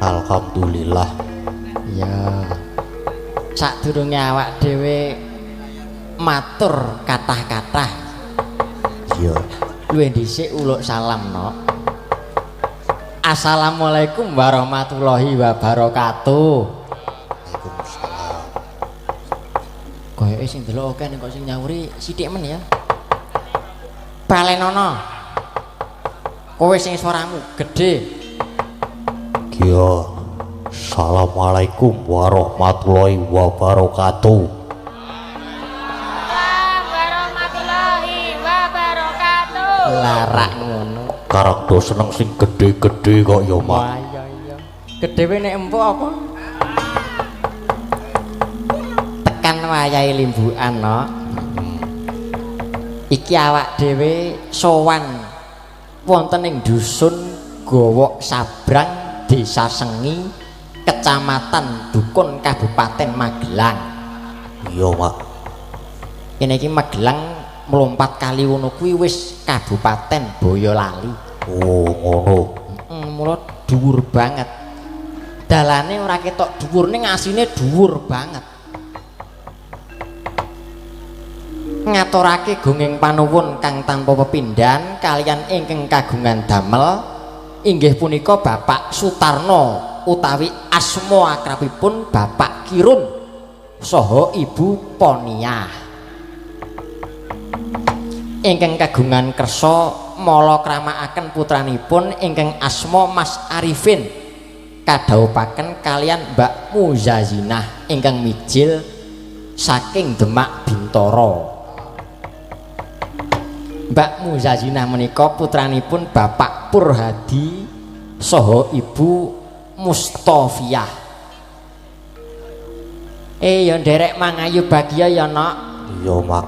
Alhamdulillah. Ya. Sadurunge awak dhewe matur kathah-kathah. Iya. Luwih dhisik uluk salam, no. Assalamualaikum warahmatullahi wabarakatuh. Waalaikumsalam. Koyoke sing delok akeh kok sing nyauri sithik men ya. Balenono. Kowe sing suaramu gedhe. Iya. Assalamualaikum warahmatullahi wabarakatuh. Warahmatullahi wabarakatuh. Larak ngono. Karakter seneng sing gede-gede kok ya, Mak. Wah iya. Gedhewe nek empuk apa? Tekan wayahe limbukan, no. Iki awak dhewe sowan wonten ing dusun Gowok Sabrang, Desa Sengi, Kecamatan Dukun, Kabupaten Magelang. Iya, Mak. Kene iki Magelang mlompat kali ngono kuwi wis Kabupaten Boyolali. Oh, ngono. Mula dhuwur banget. Dalane ora ketok dhuwur ning asine dhuwur banget. Ngaturake gunging panuwun kang tanpa pepindhan kalian ingkang kagungan damel inggih punika Bapak Sutarno utawi asma akrabipun Bapak Kirun saha Ibu Poniah ingkang kagungan kersa mala kramakaken putranipun ingkang asma Mas Arifin kadhawuhaken kalian Mbak Muzazinah ingkang mijil saking Demak Bintoro. Mbak Muzazinah menika putranipun Bapak Purhadi saha Ibu Mustofiah. Ya nderek mangayu bahagia ya, Nok. Iya, Mak.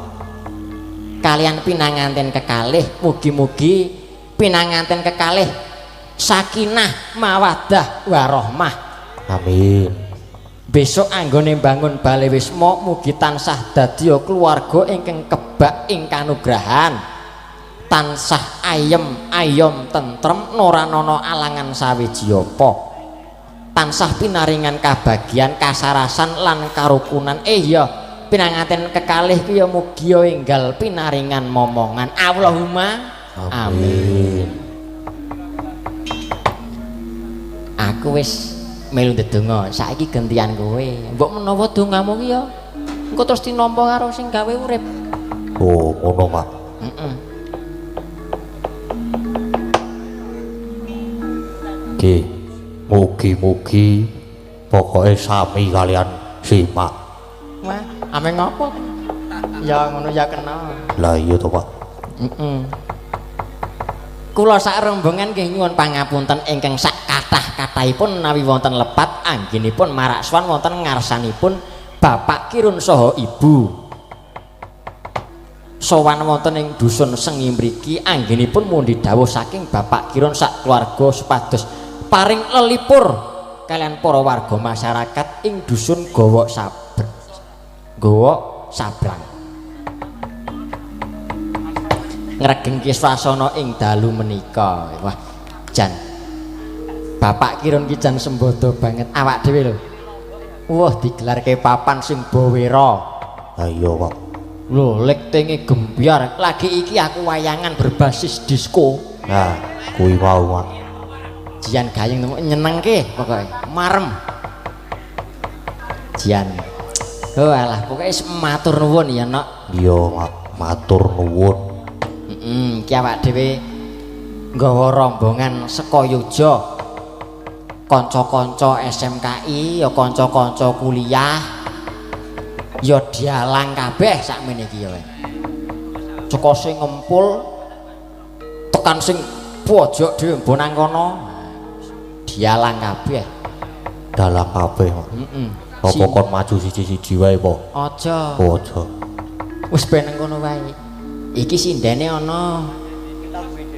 Kalian pinanganten kekalih mugi-mugi pinanganten kekalih sakinah mawaddah warahmah. Amin. Besok anggone bangun Bale Wisma mugi tansah dadya keluarga ingkang kebak ing kanugrahan, tansah ayem tentrem noranono alangan sawiji apa, tansah pinaringan kabagian kasarasan lan karukunan. Ya pinanganten kekalih ku ya mugi ya enggal pinaringan momongan. Allahumma amin. Aku wis melu ndedonga, saiki gantian kowe. Mbok menawa dongamu ki ya engko terus tinampa karo sing gawe urip. Oh, ngono, Mak. Ki, mugi-mugi pokoke sami kalian simak. Wah, ame ngopo? Ya ngono ya kena. Lah iya to, Pak. Kula sak rombongan nggih nyuwun pangapunten ingkang sak kathah-kathahipun menawi wonten lepat anggenipun marak sowan wonten ngarsanipun Bapak Kirun saha Ibu. Sowan wonten ing dusun Sengi mriki anggenipun mundi dawuh saking Bapak Kirun sak keluarga supados paring lelipur kalian para warga masyarakat ing dusun Gowok Sabrang. Ngregengke swasana ing dalu menika. Wah, jan Bapak Kirun ki jan sembodo banget awak dhewe lho. Wah, digelarke papan sing bawera. Ayo, Pak. Lho, lek tenge gembyar. Lagi iki aku wayangan berbasis disco. Nah, kuwi mau, Mak. Jian gayeng nyenengke pokoke. Marem. Jian. Oh alah, pokoke matur nuwun ya, Nok. Iya, Mak. Matur nuwun. Iki awak dhewe nggawa rombongan saka Yoja. Kanca-kanca SMKI, ya kanca-kanca kuliah. Ya dialang kabeh sakmene iki ya. Saka sing ngempul tekan sing pojok dhewe mbonang kono. Dialang kabeh. Dalang kabeh, Mak. Apa kon maju siji-siji wae, Po? Aja. Aja. Wis ben ngono wae. Iki sindene ana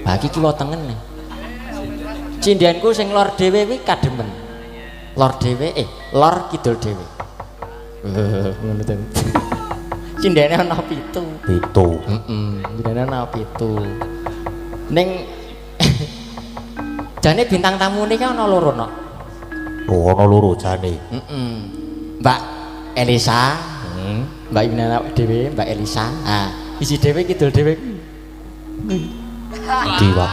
bagi kiwa tengen. Cindenku sing lor dhewe kuwi kademen. Lor dhewe lor kidul dhewe. Ngono ten. Cindene ana 7. 7. Cindene ana 7. Ning jane bintang tamune ki ana 2, Nok. Oh, ana loro jane. Mbak Elisa, Mbak Yuna dhewe, Mbak Elisa. Ah, isi dhewe kidul dhewe. Ndi, Pak?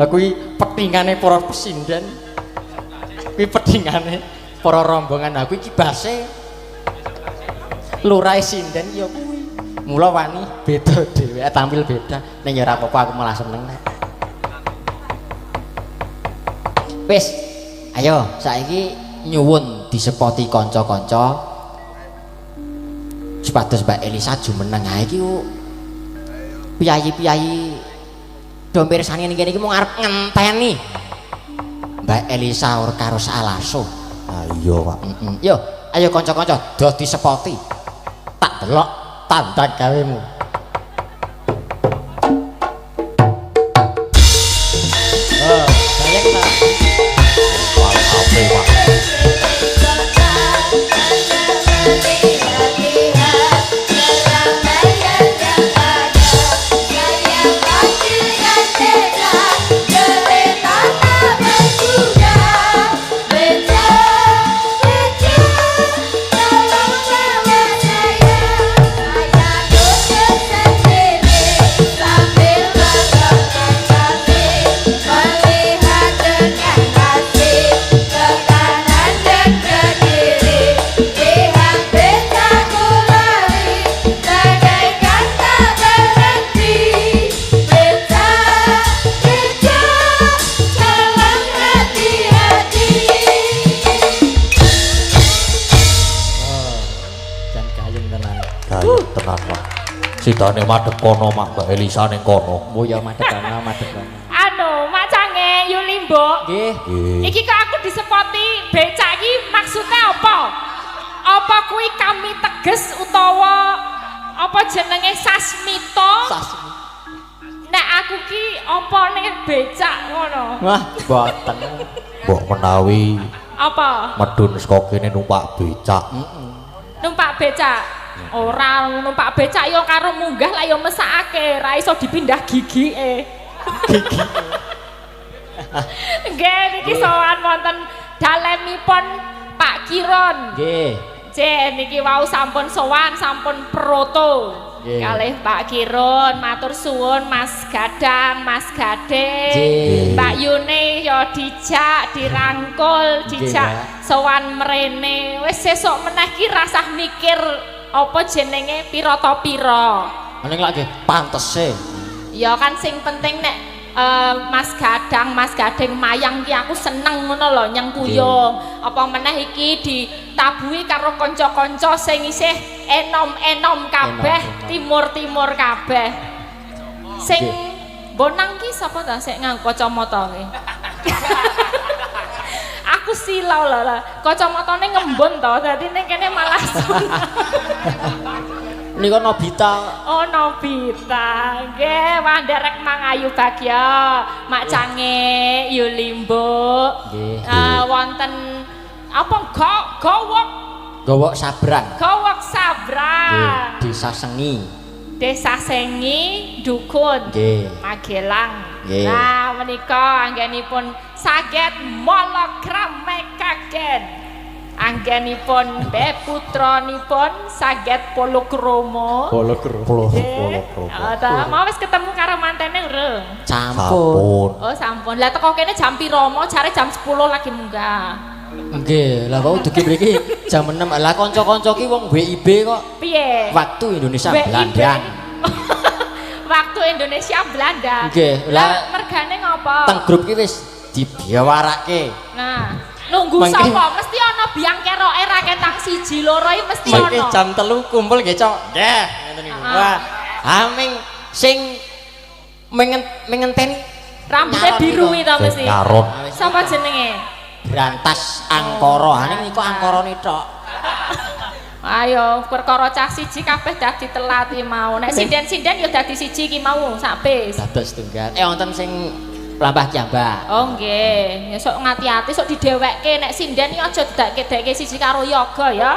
Aku iki petingane para pesinden. Kuwi petingane para rombongan aku iki base lurahe sinden ya kuwi. Mula wani beda dhewe, tampil beda. Ning ya ora apa-apa aku malah seneng nek. Wis, ayo saiki nyuwun disepoti kanca-kanca supados Mbak Elisa jumeneng ae iki piyayi-piyayi do mirsani ning kene iki mung arep ngenteni Mbak Elisa ora karo salaso. Ah iya, Pak. Yo, ayo kanca-kanca do disepoti. Tak delok tanda gawemu. Oh, sayang ta. Ape, Pak. Tenan, Pak. Sidane madhep kono, Mak. Mbak Elisa ning kono. Oh ya madhep kono. Anu, Macange Yulimbo. Nggih. Iki kok aku disepoti becak iki maksudnya apa? Apa kuwi kami teges utawa apa jenenge sasmita? Nek aku ki opone becak ngono. Wah, boten. Mbok menawi Apa? medun saka kene numpak becak. Numpak becak. Ora numpak becak yo karo munggah lah yo mesakake, ra iso dipindah gigike. Nggih niki sowan wonten dalemipun Pak Kiron. Nggih. Jen niki wau sampun sowan, sampun proto. Kalih Pak Kiron, matur suwun Mas Gadang, Mas Gade. Mbak Yune yo dijak, dirangkul, dijak sowan mrene. Wis sesuk meneh ki rasah mikir apa jenenge pira ta pira. Ning lak nggih pantese. Ya kan sing penting nek Mas Gadang, Mas Gading mayang ki aku seneng ngono lho nyengkuyung. Apa meneh iki ditabuhi karo kanca-kanca sing isih enom-enom kabeh, timur-timur kabeh. Sing bonang ki sapa ta sik nganggo kacamata ki? Aku silau lho, kacamatane ngembun to, dadi ning kene malah Nika Nobita. Oh Nobita, nggih wanderek mangayu bagya, Mak Cange, Yulimbo. Wonten apa gowok? Gowok Sabrang. Gowok Sabrang. Desa Sengi. Desa Sengi, Dukun. Magelang. Nah, menika anggenipun saged mologram mekaken. Anggenipun Mbah putranipun saged Polokromo. Polokromo. Mau wis ketemu karo mantene urung? Sampun. Oh, sampun. Lah teko kene jam pira mo? Jare jam 10 lagi munggah. Nggih, lah kok dugi mriki jam 6. Lah kanca-kanca ki wong WIB kok. Piye? Waktu Indonesia Belanda. Waktu Indonesia Belanda. Nggih, lah mergane ngopo? Teng grup ki wis dibiawarake. Nah, nunggu sapa? Mesti ana biang keroke ra ketang 1 2 iki mesti ana. Mengke jam 3 kumpul nggih, Cok. Nggih, ngoten niku. Wah, aming sing mengenteni rambutnya biru itu mesti. Nyaron. Sapa jenenge? Brantas Angkara. Ning niku angkarane tok. Ayo, perkara cah siji kabeh dadi telat iki mau. Nek sinden-sinden ya dadi siji iki mau sak bis. Dados tunggal. Wonten sing Lambah Jambak. Oh nggih, ya sok ngati-ati sok didewekke nek sinden iki aja dekke siji karo yoga ya.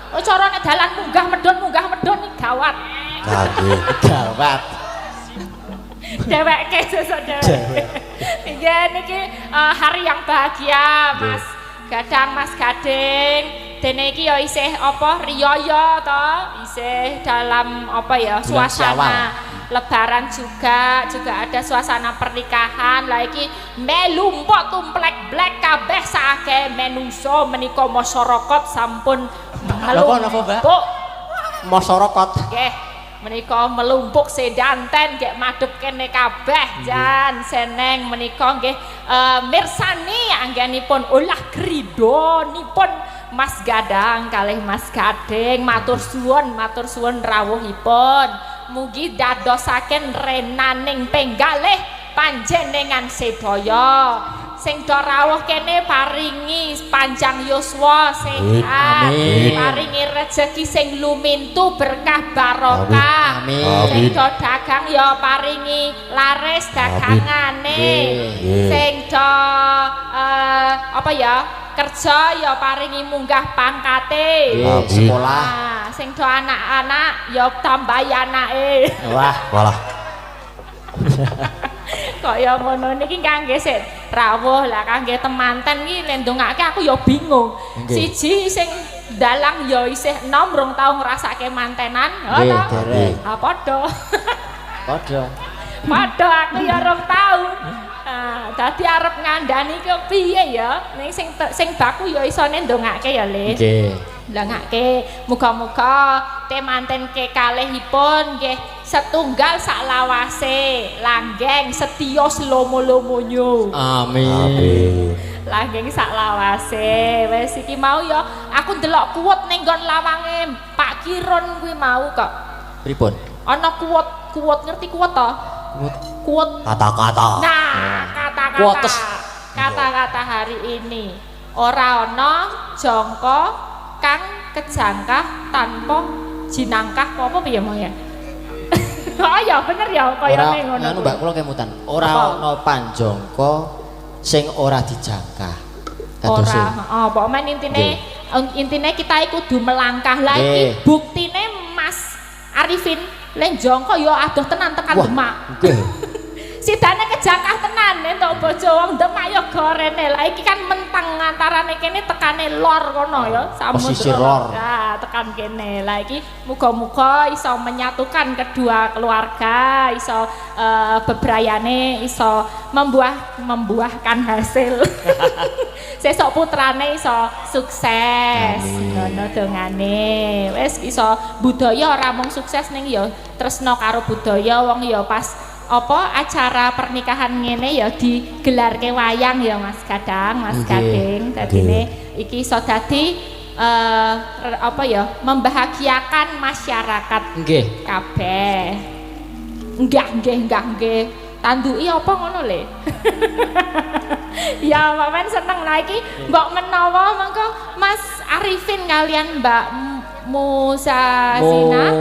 Oh cara nek dalan munggah medun iki gawat. Nggih, gawat. Dewekke sesuk dhewe. Nggih niki hari yang bahagia Gadang Mas Gading. Dene iki ya isih apa riyaya to, isih dalam apa ya suasana lebaran juga ada suasana pernikahan. Lah iki melu mpok tumplek blek kabeh saake menungso menika masyarakat sampun melumpuk masyarakat nggih menika melumpuk sedanten nggih madhep kene kabeh jan seneng menika nggih mirsani anggenipun ulah gridonipun Mas Gadang kalih Mas Gading matur suwun rawuhipun mugi dadosaken renaning penggalih panjenengan sedaya sing do rawuh kene paringi panjang yuswa sehat paringi rejeki sing lumintu berkah barokah sing do dagang ya paringi laris dagangane sing do apa ya kerja ya paringi munggah pangkate sekolah sing do anak-anak ya tambahi anake walah kaya ngono niki kangge sik rawuh lah kangge temanten iki le ndongake aku ya bingung siji sing dalang ya isih enom rong tau ngrasake mantenan padha aku ya rong tau dadi arep ngandani ki piye ya ning sing baku ya isone ndongake ya Le nggih ndongake muga-muga temanten kekalihipun nggih setunggal saklawase langgeng setya slomo-lomonyo amin langgeng saklawase wis iki mau ya aku ndelok kuwet ning nggon lawange Pak Kiron kuwi mau kok pripun ana kuwet ngerti kuwet to kuwet kata-kata nah kata-kata hari ini ora ana jangka kang kejangkah tanpa jinangkah apa piye mau ya oh ya bener ya kaya ngono anu Mbak kula kemutan ora ana panjangka sing ora dijangkah ora apa men intine kita kudu melangkah lagi buktine Mas Arifin lek jangka ya adoh tenan tekan Demak sidane kejangkah tenan entuk bojo wong Demak ya gorene lah iki kan mentang antarane kene tekane lor kono ya samudra ya tekan kene lah iki muga-muga iso menyatukan kedua keluarga iso bebrayane iso membuahkan hasil sesuk putrane iso sukses ngono dongane wis iso budaya ora mung sukses ning ya tresno karo budaya wong ya pas apa acara pernikahan ngene ya digelarke wayang ya Mas Gadang Mas Gading dadine iki iso dadi apa ya membahagiakan masyarakat nggih kabeh nggih tanduki apa ngono le ya Mamen seneng lah iki mbok menawa mengko Mas Arifin kalian Mbak Musazina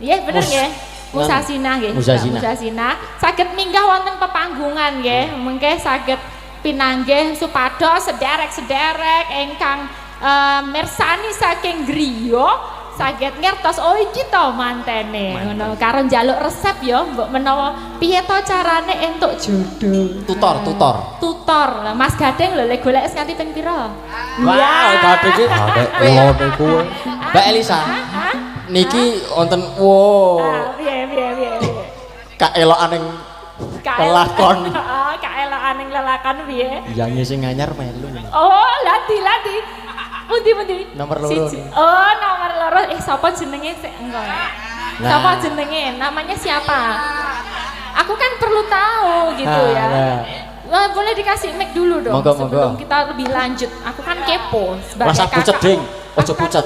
iya bener nggih Musazina nggih. Musazina saged minggah wonten pepanggungan nggih. Mengke saged pinanggih supados sederek-sederek ingkang mirsani saking griya saged ngertos oh iki to mantene ngono karo njaluk resep ya mbok menawa piye to carane entuk jodoh. Tutor. Mas Gading lho le golek nganti ping pira? Wah, Gading iki kula niku. Mbak Elisa. Niki wonten piye kaelokan ning lelakon kaelokan ning lelakon piye yang sing anyar melu oh lati pundi nomor loro oh nomor loro sapa jenenge sik engko sapa jenenge namanya siapa aku kan perlu tahu gitu ya Wah, boleh dikasih mic dulu dong sebelum kita lebih lanjut aku kan kepo sebagai rasa pucet ding ojo pucet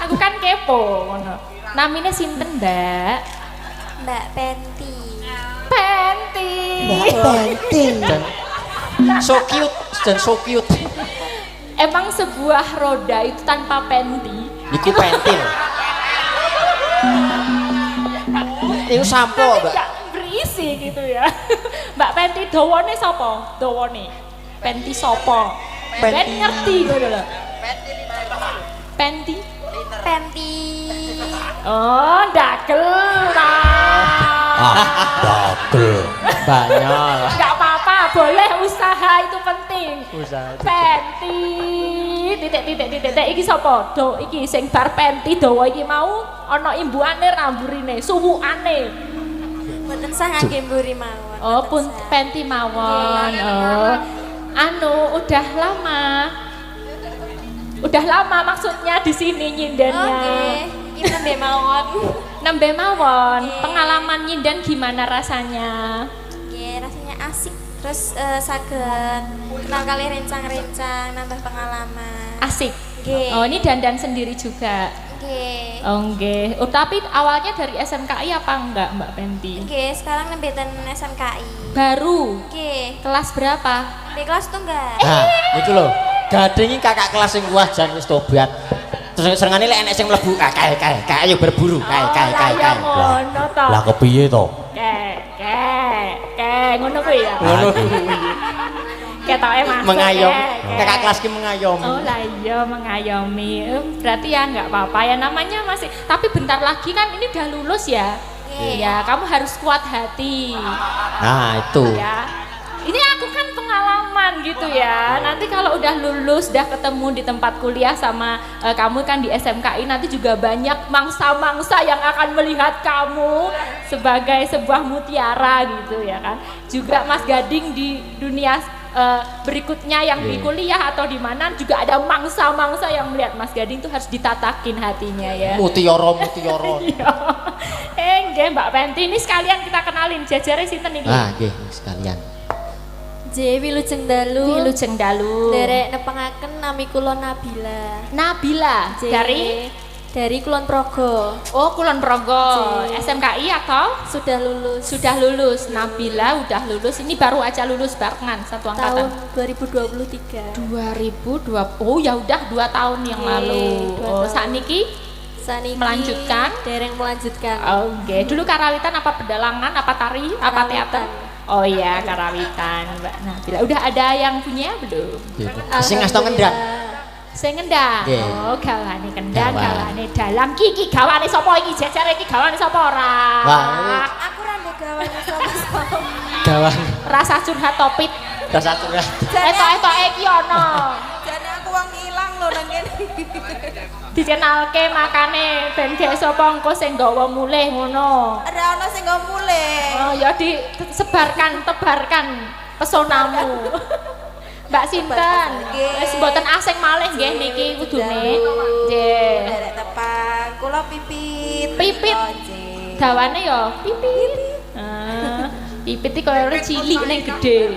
aku kan kepo ngono. Namine sinten, Mbak? Mbak Penti. So cute. Emang sebuah roda itu tanpa penti? Iku pentil. Iku sampo, Mbak. Berisi gitu ya. Mbak Penti dawane sapa? Dawane. Penti sapa? Ben ngerti ngono lho. Penti. Oh, dagel. Dagel. Banyol. Enggak apa-apa, boleh usaha itu penting. Usaha. Penti. Titik. Iki sapa? Do, iki sing bar penti dawa iki mau ana imbuane ramburine, suwukane. Mboten sah ngangge mburi mawon. Oh, pun penti mawon. Oh. Anu udah lama maksudnya di sini nyindennya. Oke, iki nembe mawon. Nembe mawon. Pengalaman nyinden gimana rasanya? Oke, rasanya asik. Terus saged kenal kali rencang-rencang, nambah pengalaman. Asik. Nggih. Oh, ini dandan sendiri juga. Oke. Oh, nggih. Oh, tapi awalnya dari SMKI apa enggak, Mbak Penti? Oke, sekarang nembe ten SMKI. Baru. Oke. Kelas berapa? Di kelas tunggal. Nah, itu loh. Gading kakak kelas sing wah jan wis tobat. Terus serengane lek enek sing mlebu kae ayo berburu kae. Ya ngono to. Lah kepiye to? Ngono kuwi ya. Ngono. Ketoke masuk. Mengayom. Kek. Kakak kelas ki mengayomi. Oh lah iya mengayomi. Berarti ya nggak apa-apa ya namanya masih. Tapi bentar lagi kan ini udah lulus ya. Iya, kamu harus kuat hati. Nah, itu. Ya. Ini aku kan pengalaman gitu ya. Nanti kalau udah lulus, udah ketemu di tempat kuliah sama kamu kan di SMKI, nanti juga banyak mangsa-mangsa yang akan melihat kamu sebagai sebuah mutiara gitu ya kan. Juga Mas Gading di dunia berikutnya yang di kuliah atau di mana juga ada mangsa-mangsa yang melihat Mas Gading tuh harus ditatakin hatinya ya. Mutiara. Nggih Mbak Penti, ini sekalian kita kenalin jajare sinten iki? Nah, nggih sekalian. J Wilujeng Dalu. Wilujeng Dalu. Derek nepengaken nami kula Nabila. Nabila J. dari Kulon Progo. Oh, Kulon Progo. J. SMKI atau Sudah lulus. sudah lulus? Nabila udah lulus. Ini baru aja lulus barengan satu tahun angkatan. 2023. 2020. Oh, ya udah 2 tahun yang lalu. 2 Oh, tahun. sakniki Saniki melanjutkan? Dereng melanjutkan. oh, oke. Dulu karawitan apa pedalangan, apa tari, apa teater? Oh iya, karawitan, Mbak Nabila. Udah ada yang punya belum? Sing ngasto ngendang. Sing ngendang. Nggih. Oh, gawane kendang, Gawan. gawane dalang. Ki gawane sapa iki? Jejare iki gawane sapa ora? Wah, Aku ra ndek gawane sapa-sapa. gawan Rasa curhat topit. rasa curhat. Etok-etoke iki ana. Jane aku wong ilang lho nang kene. Dikenalke makane ben gek sapa engko sing nggawa mulih ngono. Ora ana sing nggo mulih. Oh ya disebarkan, tebarkan pesonamu. Mbak sinten? Nggih. Wis mboten asing malih nggih niki kudune. Nggih. Derek tepang, kula pipit. Pipit. Oh, nggih. Dawane ya pipit. Pipit iki koyo cilik ning gedhe.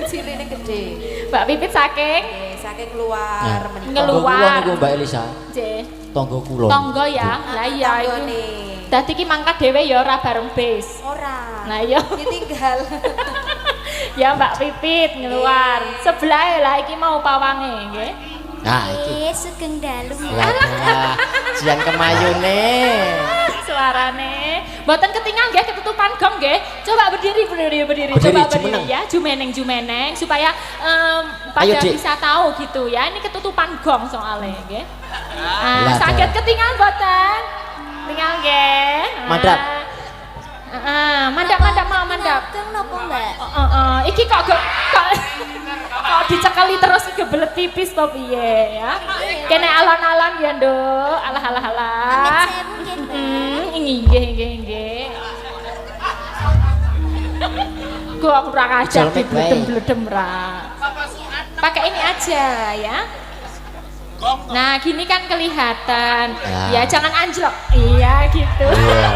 Cilik ning gedhe. Mbak Pipit saking Nggih, saking keluar menika. Ngeluar. Tonggo kula niku Mbak Elisa. nggih. Tonggo kula. Tonggo ya. Lah iya iku. Tanggone. Dadi ki mangkat dhewe ya ora bareng bis. Ora. Nah iya. Ditinggal. Ya Mbak Pipit ngeluar. Sebelah lah iki mau pawange nggih. Nah, iki. Sugeng Dalu. Wadah. Sian kemayune. Suarane mboten ketinggal nggih ketutupan gong nggih. Coba berdiri. Coba berdiri ya, jumeneng supaya pada Ayo, Dik. bisa tahu gitu ya. Ini ketutupan gong soalnya nggih. Lah, Sakit dah. ketinggal mboten? Tinggal nggih. Mandap. Mandap mau mandap. Kang napa, Mbak? Iki kok dicekeli terus kebelet pipis to piye ya. Kene alon-alon ya, Nduk. Alah. Amit sewu nggih, Mbak. Nggih. Gua kurang ajar Jol mic wae. bledem ra. Pakai ini aja ya. Nah, gini kan kelihatan. Ya. Ya, jangan anjlok. Iya, gitu. Iya.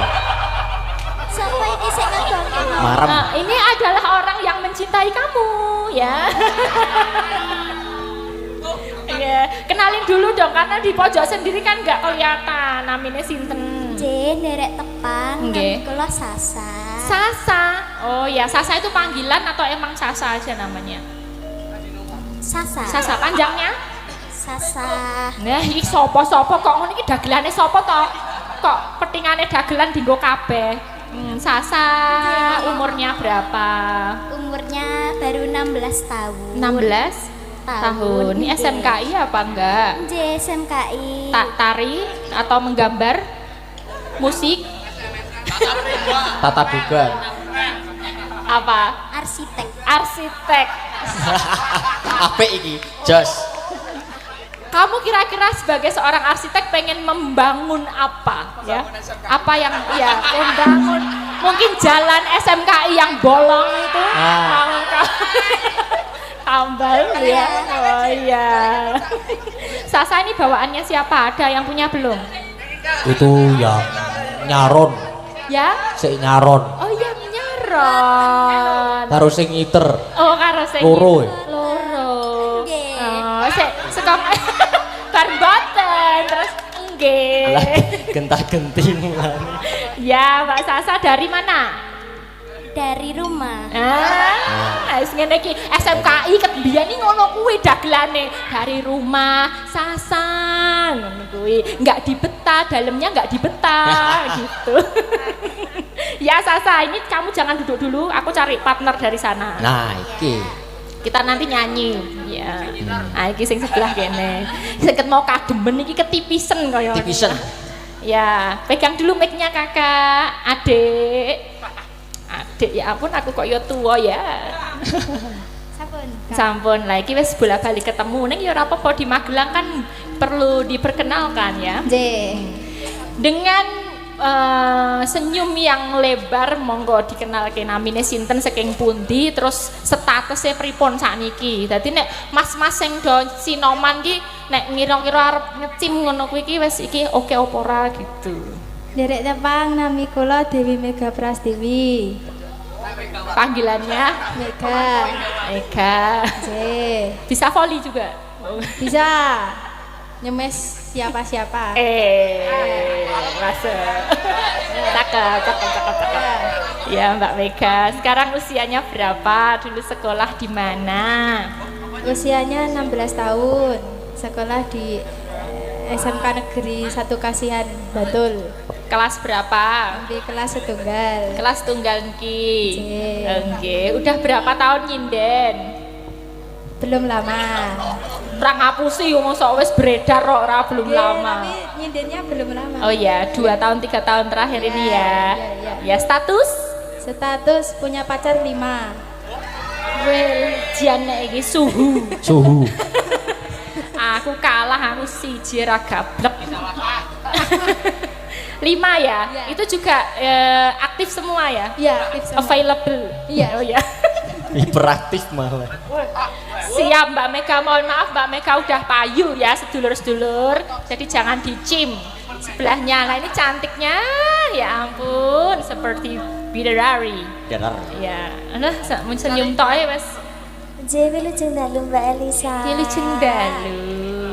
Siapa iki sing ngedongke? Marem. Nah, ini adalah orang yang mencintai kamu, ya. Iya, kenalin dulu dong karena di pojok sendiri kan nggak kelihatan namanya sinten. J Derek tepang. Nggih. Nami kula Sasa. Sasa. Oh ya, Sasa itu panggilan atau emang Sasa aja namanya? Sasa. Sasa panjangnya? Sasa. Nah, iki sapa-sapa kok ngono iki dagelane sapa to? Kok petingane dagelan dienggo kabeh? Sasa umurnya berapa? Umurnya baru 16 tahun. 16 tahun. Ini Nggih. SMKI apa enggak? J SMKI. Tari atau menggambar? Musik? Tata boga. Apa? Arsitek. arsitek. Apik iki, jos. Kamu kira-kira sebagai seorang arsitek pengen membangun apa ya? Apa yang ya membangun mungkin jalan SMKI yang bolong itu? Tambal ya. Oh iya. Sasa ini bawaannya siapa? Ada yang punya belum? Itu yang nyaron. Ya? Sik nyaron. Oh yang nyaron. Karo sing ngiter. Oh karo sing loro. Loro. Oh, sik sekop bar boten terus nggih. Gentah-genti mulane. Ya, Mbak Sasa dari mana? Dari rumah. Wis ngene iki SMKI ket biyen iki ngono kuwi dagelane dari rumah Sasa ngono kuwi enggak dibeta dalamnya enggak dibeta gitu. Ya Sasa ini kamu jangan duduk dulu aku cari partner dari sana. Nah, iki kita nanti nyanyi ya. Nah iki sing sebelah kene seket mau kademen iki ketipisen kaya tipisen. Ya pegang dulu mic-nya kakak adik ya ampun aku kok ya tua ya. Sampun lah iki wis bolak-balik ketemu ning ya ora apa-apa di Magelang kan perlu diperkenalkan ya. Dengan senyum yang lebar monggo dikenalke namine sinten saking pundi terus statusnya pripun sakniki. Dadi nek mas-mas sing do sinoman ki nek ngira-kira arep ngecim ngono kuwi iki wis iki oke apa ora gitu. Derek tepang nami kula Dewi Mega Prastiwi. Panggilannya Mega. Bisa volley juga. Bisa. Nyemes siapa-siapa. Masuk. Cakep. Ya Mbak Mega, sekarang usianya berapa? Dulu sekolah di mana? Usianya 16 tahun. Sekolah di SMK Negeri 1 Kasihan Bantul. Kelas berapa? Di kelas setunggal. Kelas tunggal niki. Nggih, udah berapa tahun nyinden? Belum lama. Ra ngapusi mosok wis beredar kok ora belum lama. Tapi nyindennya belum lama. Oh ya, 2 tahun 3 tahun terakhir ini ya. Ya status? Status punya pacar 5. Well, jane iki suhu. Aku kalah, aku siji ra gablek. 5 ya? Itu juga aktif semua ya? Iya, aktif semua. Available. Iya. Oh ya. Hiperaktif malah. Siap Mbak Mega, mohon maaf Mbak Mega udah payu ya sedulur-sedulur. Jadi jangan dicim sebelahnya. Nah ini cantiknya, ya ampun, seperti bidadari. Ya, nah senyum toy mas. Jewi Lujeng Dalu Mbak Elisa. Lujeng Dalu.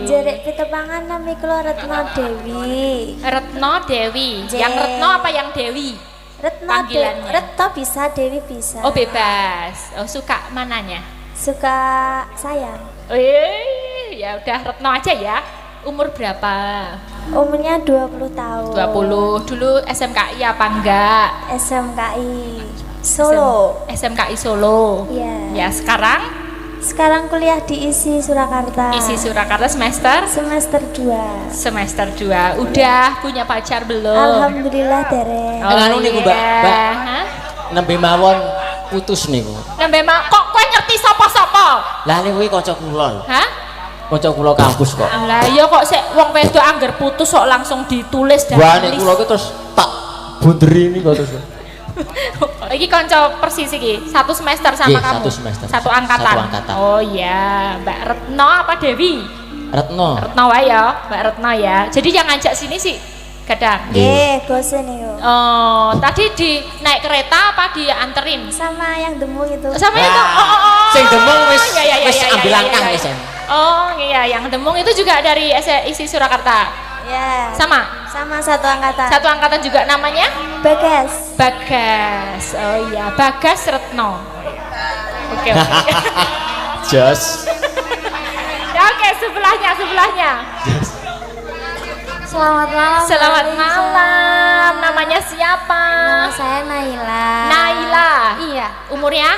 Jerek pitepangan nami kula Retno Dewi. Retno Dewi. Yang Retno apa yang Dewi? Retno panggilannya. Retno bisa, Dewi bisa. Oh bebas. Oh suka mananya? Suka sayang. Ya udah Retno aja ya. Umur berapa? Umurnya 20 tahun. 20. Dulu SMKI apa enggak? SMKI Solo. SMKI Solo. Iya. Ya sekarang? Sekarang kuliah di ISI Surakarta. ISI Surakarta semester? Semester 2. Semester 2. Udah punya pacar belum? Alhamdulillah derek. Anu niku Mbak. Nembe mawon putus niku. Nembe kok kowe ngerti sapa-sapa? Lah niku kuwi kanca kula. Hah? Kanca kula kampus kok. Lah iya kok sik wong wedok angger putus kok langsung ditulis dan Wah niku kula ki terus tak bunderi niku terus. Iki kanca persis iki, satu semester sama kamu. Satu semester. Satu angkatan. Satu angkatan. Oh iya, Mbak Retno apa Dewi? Retno. Retno wae ya, Mbak Retno ya. Jadi yang ngajak sini sih kadang. Nggih, gosen niku. Oh, tadi di naik kereta apa dianterin? Sama yang demung itu. Sama itu. Sing demung wis Iya, ambil langkah wis. Oh iya, yang demung itu juga dari ISI Surakarta. Ya. Sama Satu angkatan. satu angkatan juga namanya Bagas. Bagas. Oh iya, Bagas Retno. Oke. Jos. Ya, oke, sebelahnya. Selamat malam. Selamat Mbak malam. Namanya siapa? Nama saya Naila. Naila. Iya. Umurnya?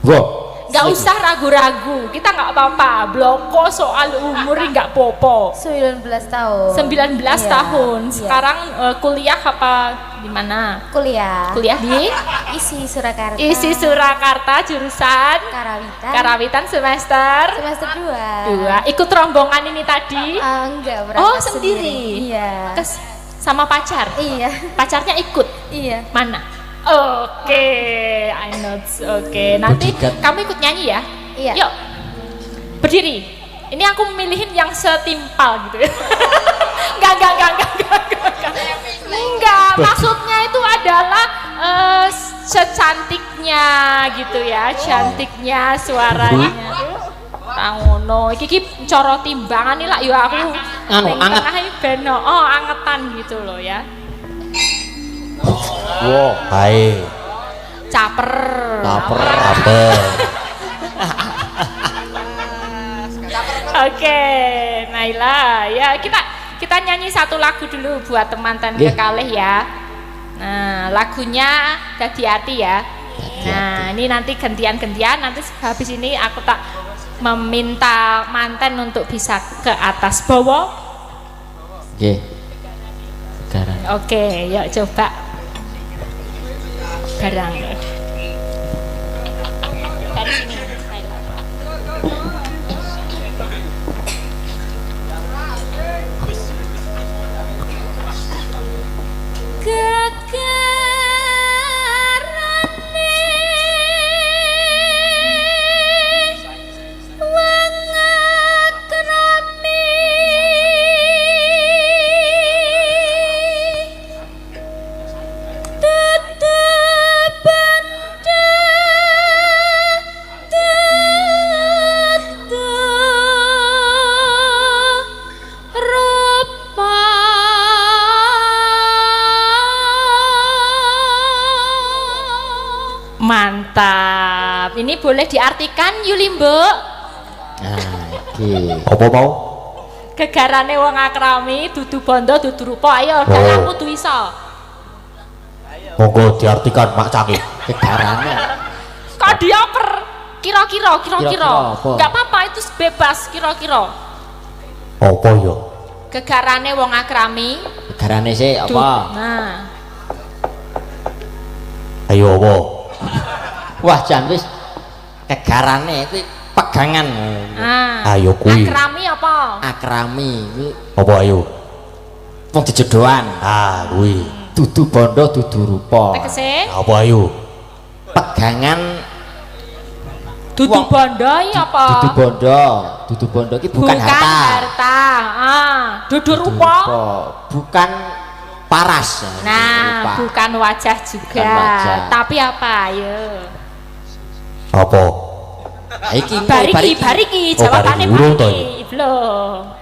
Wow. Nggak usah ragu-ragu, kita nggak apa-apa. Bloko soal umur nggak popo. 19 tahun. 19 Iya, tahun. iya. Sekarang kuliah apa Di mana? Kuliah. Kuliah di Isi Surakarta. Isi Surakarta jurusan Karawitan. Karawitan semester Semester 2. 2. Ikut rombongan ini tadi? Enggak, berangkat Oh, sendiri. Iya. Sama pacar? Iya. Pacarnya ikut? Iya. Mana? Oke, I know. Oke, nanti kamu ikut nyanyi ya? Iya. Yuk, berdiri. Ini aku memilihin yang setimpal gitu ya. Enggak, maksudnya itu adalah secantiknya gitu ya, cantiknya suaranya. Tangono, iki cara timbangan nih lah, yo aku anget beno, angetan gitu loh ya. Wow, baik. Caper. Oke, Naila, ya kita nyanyi satu lagu dulu buat teman-teman kekalih ya. Nah, lagunya Dadi Hati ya. Nah, ini nanti gantian-gantian, nanti habis ini aku tak meminta manten untuk bisa ke atas bawah. Nggih. Garang. Oke, yuk coba. Garang. Dari sini. Mantap. Ini boleh diartikan Yuli Mbok? Nah, iki. Apa mau? Gegarane wong akrami dudu bondo dudu rupa. Ayo dalammu tuh iso. Monggo diartikan Mak Caki. Gegarane. Kok dioper? Kira-kira. Enggak apa-apa, itu bebas kira-kira. Apa ya? Gegarane wong akrami. Gegarane sih apa? Nah. Ayo apa? Wah, jan wis kegarane kuwi pegangan. Ayo kuwi. Akrami apa? Akrami kuwi Apa ayo? wong dijodohan. Kuwi. Dudu bondo dudu rupa. Tegese? Apa ayo? Pegangan Dudu bondo ya apa? Dudu bondo iki bukan harta. Dudu rupa. Bukan paras. Nah, bukan wajah juga. Bukan wajah. Tapi apa ayo? Apa? Iki Bariki jawabannya urung to bariki. Belum.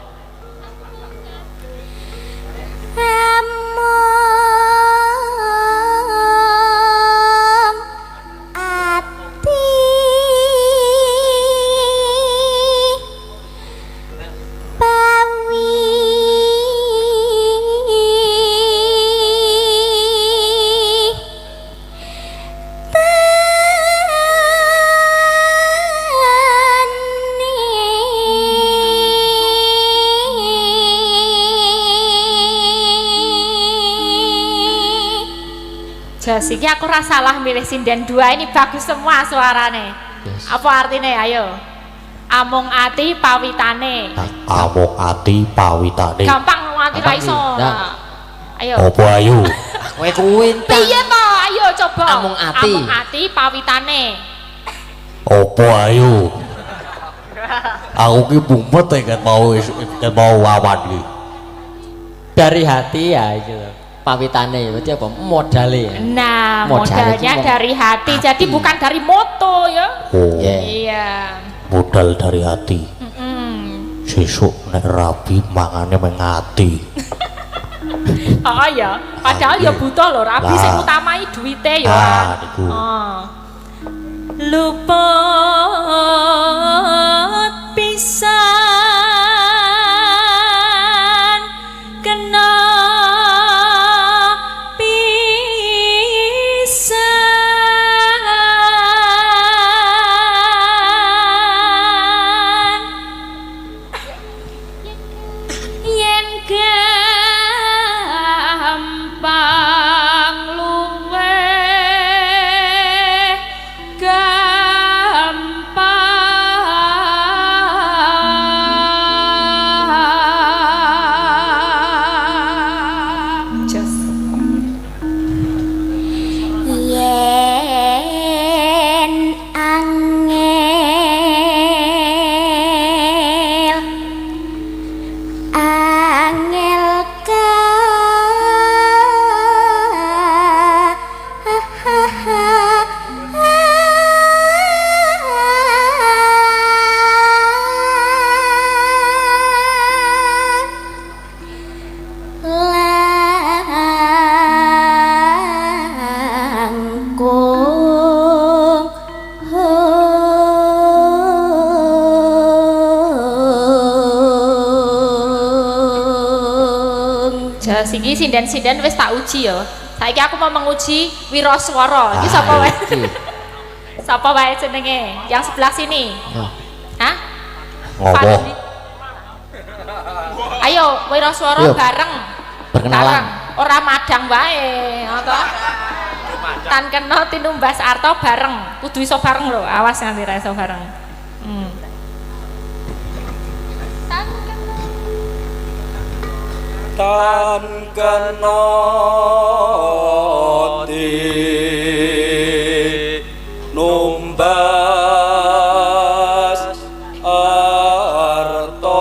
Iki aku rasalah milih sinden 2, ini bagus semua suarane. Yes. Apa artinya ayo? Amung ati pawitane. Amung ati pawitane. Gampang nganti ra iso. Ayo. Apa ayo? Kowe kuwi piye to? Ayo coba. Amung ati pawitane. Apa ayo? Aku ki mumet kan mau wawan ki. Dari hati ya itu. Pawitane berarti apa modale ya? Nah, modalnya dari hati. Jadi bukan dari moto ya. Iya. Modal dari hati. Sesuk nek rabi mangane mengati. Ya, padahal ya butuh lho rabi sing utamai duwite ya. Niku. Luput pisan kena gampang Iki sinden-sinden wis tak uji ya. Saiki aku mau menguji wiraswara. Iki sapa wae? Sapa wae jenenge? Yang sebelah sini. Hah? Ngopo? Ayo wiraswara bareng. Perkenalan. Ora madang wae, ngono. Tan kena tinumbas arta bareng. Kudu iso bareng lho. Awas nganti ra iso bareng. Tan kena numbas arta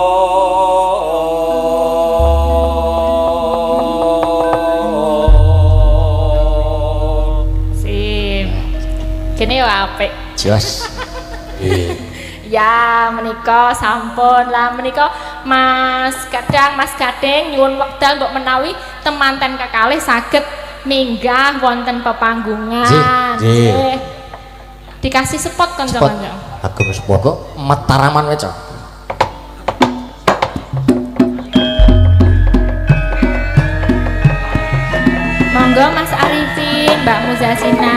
Sim. Kene yo apik. Jos. Ya menika sampun lah menika Mas Gading nyuwun wekdal mbok menawi temanten kekalih saged minggah wonten pepanggungan. Nggih. Dikasih spot kanca-kanca. Ageng sport Kok metaraman wae, Cok. Monggo Mas Arifin, Mbak Muzasina.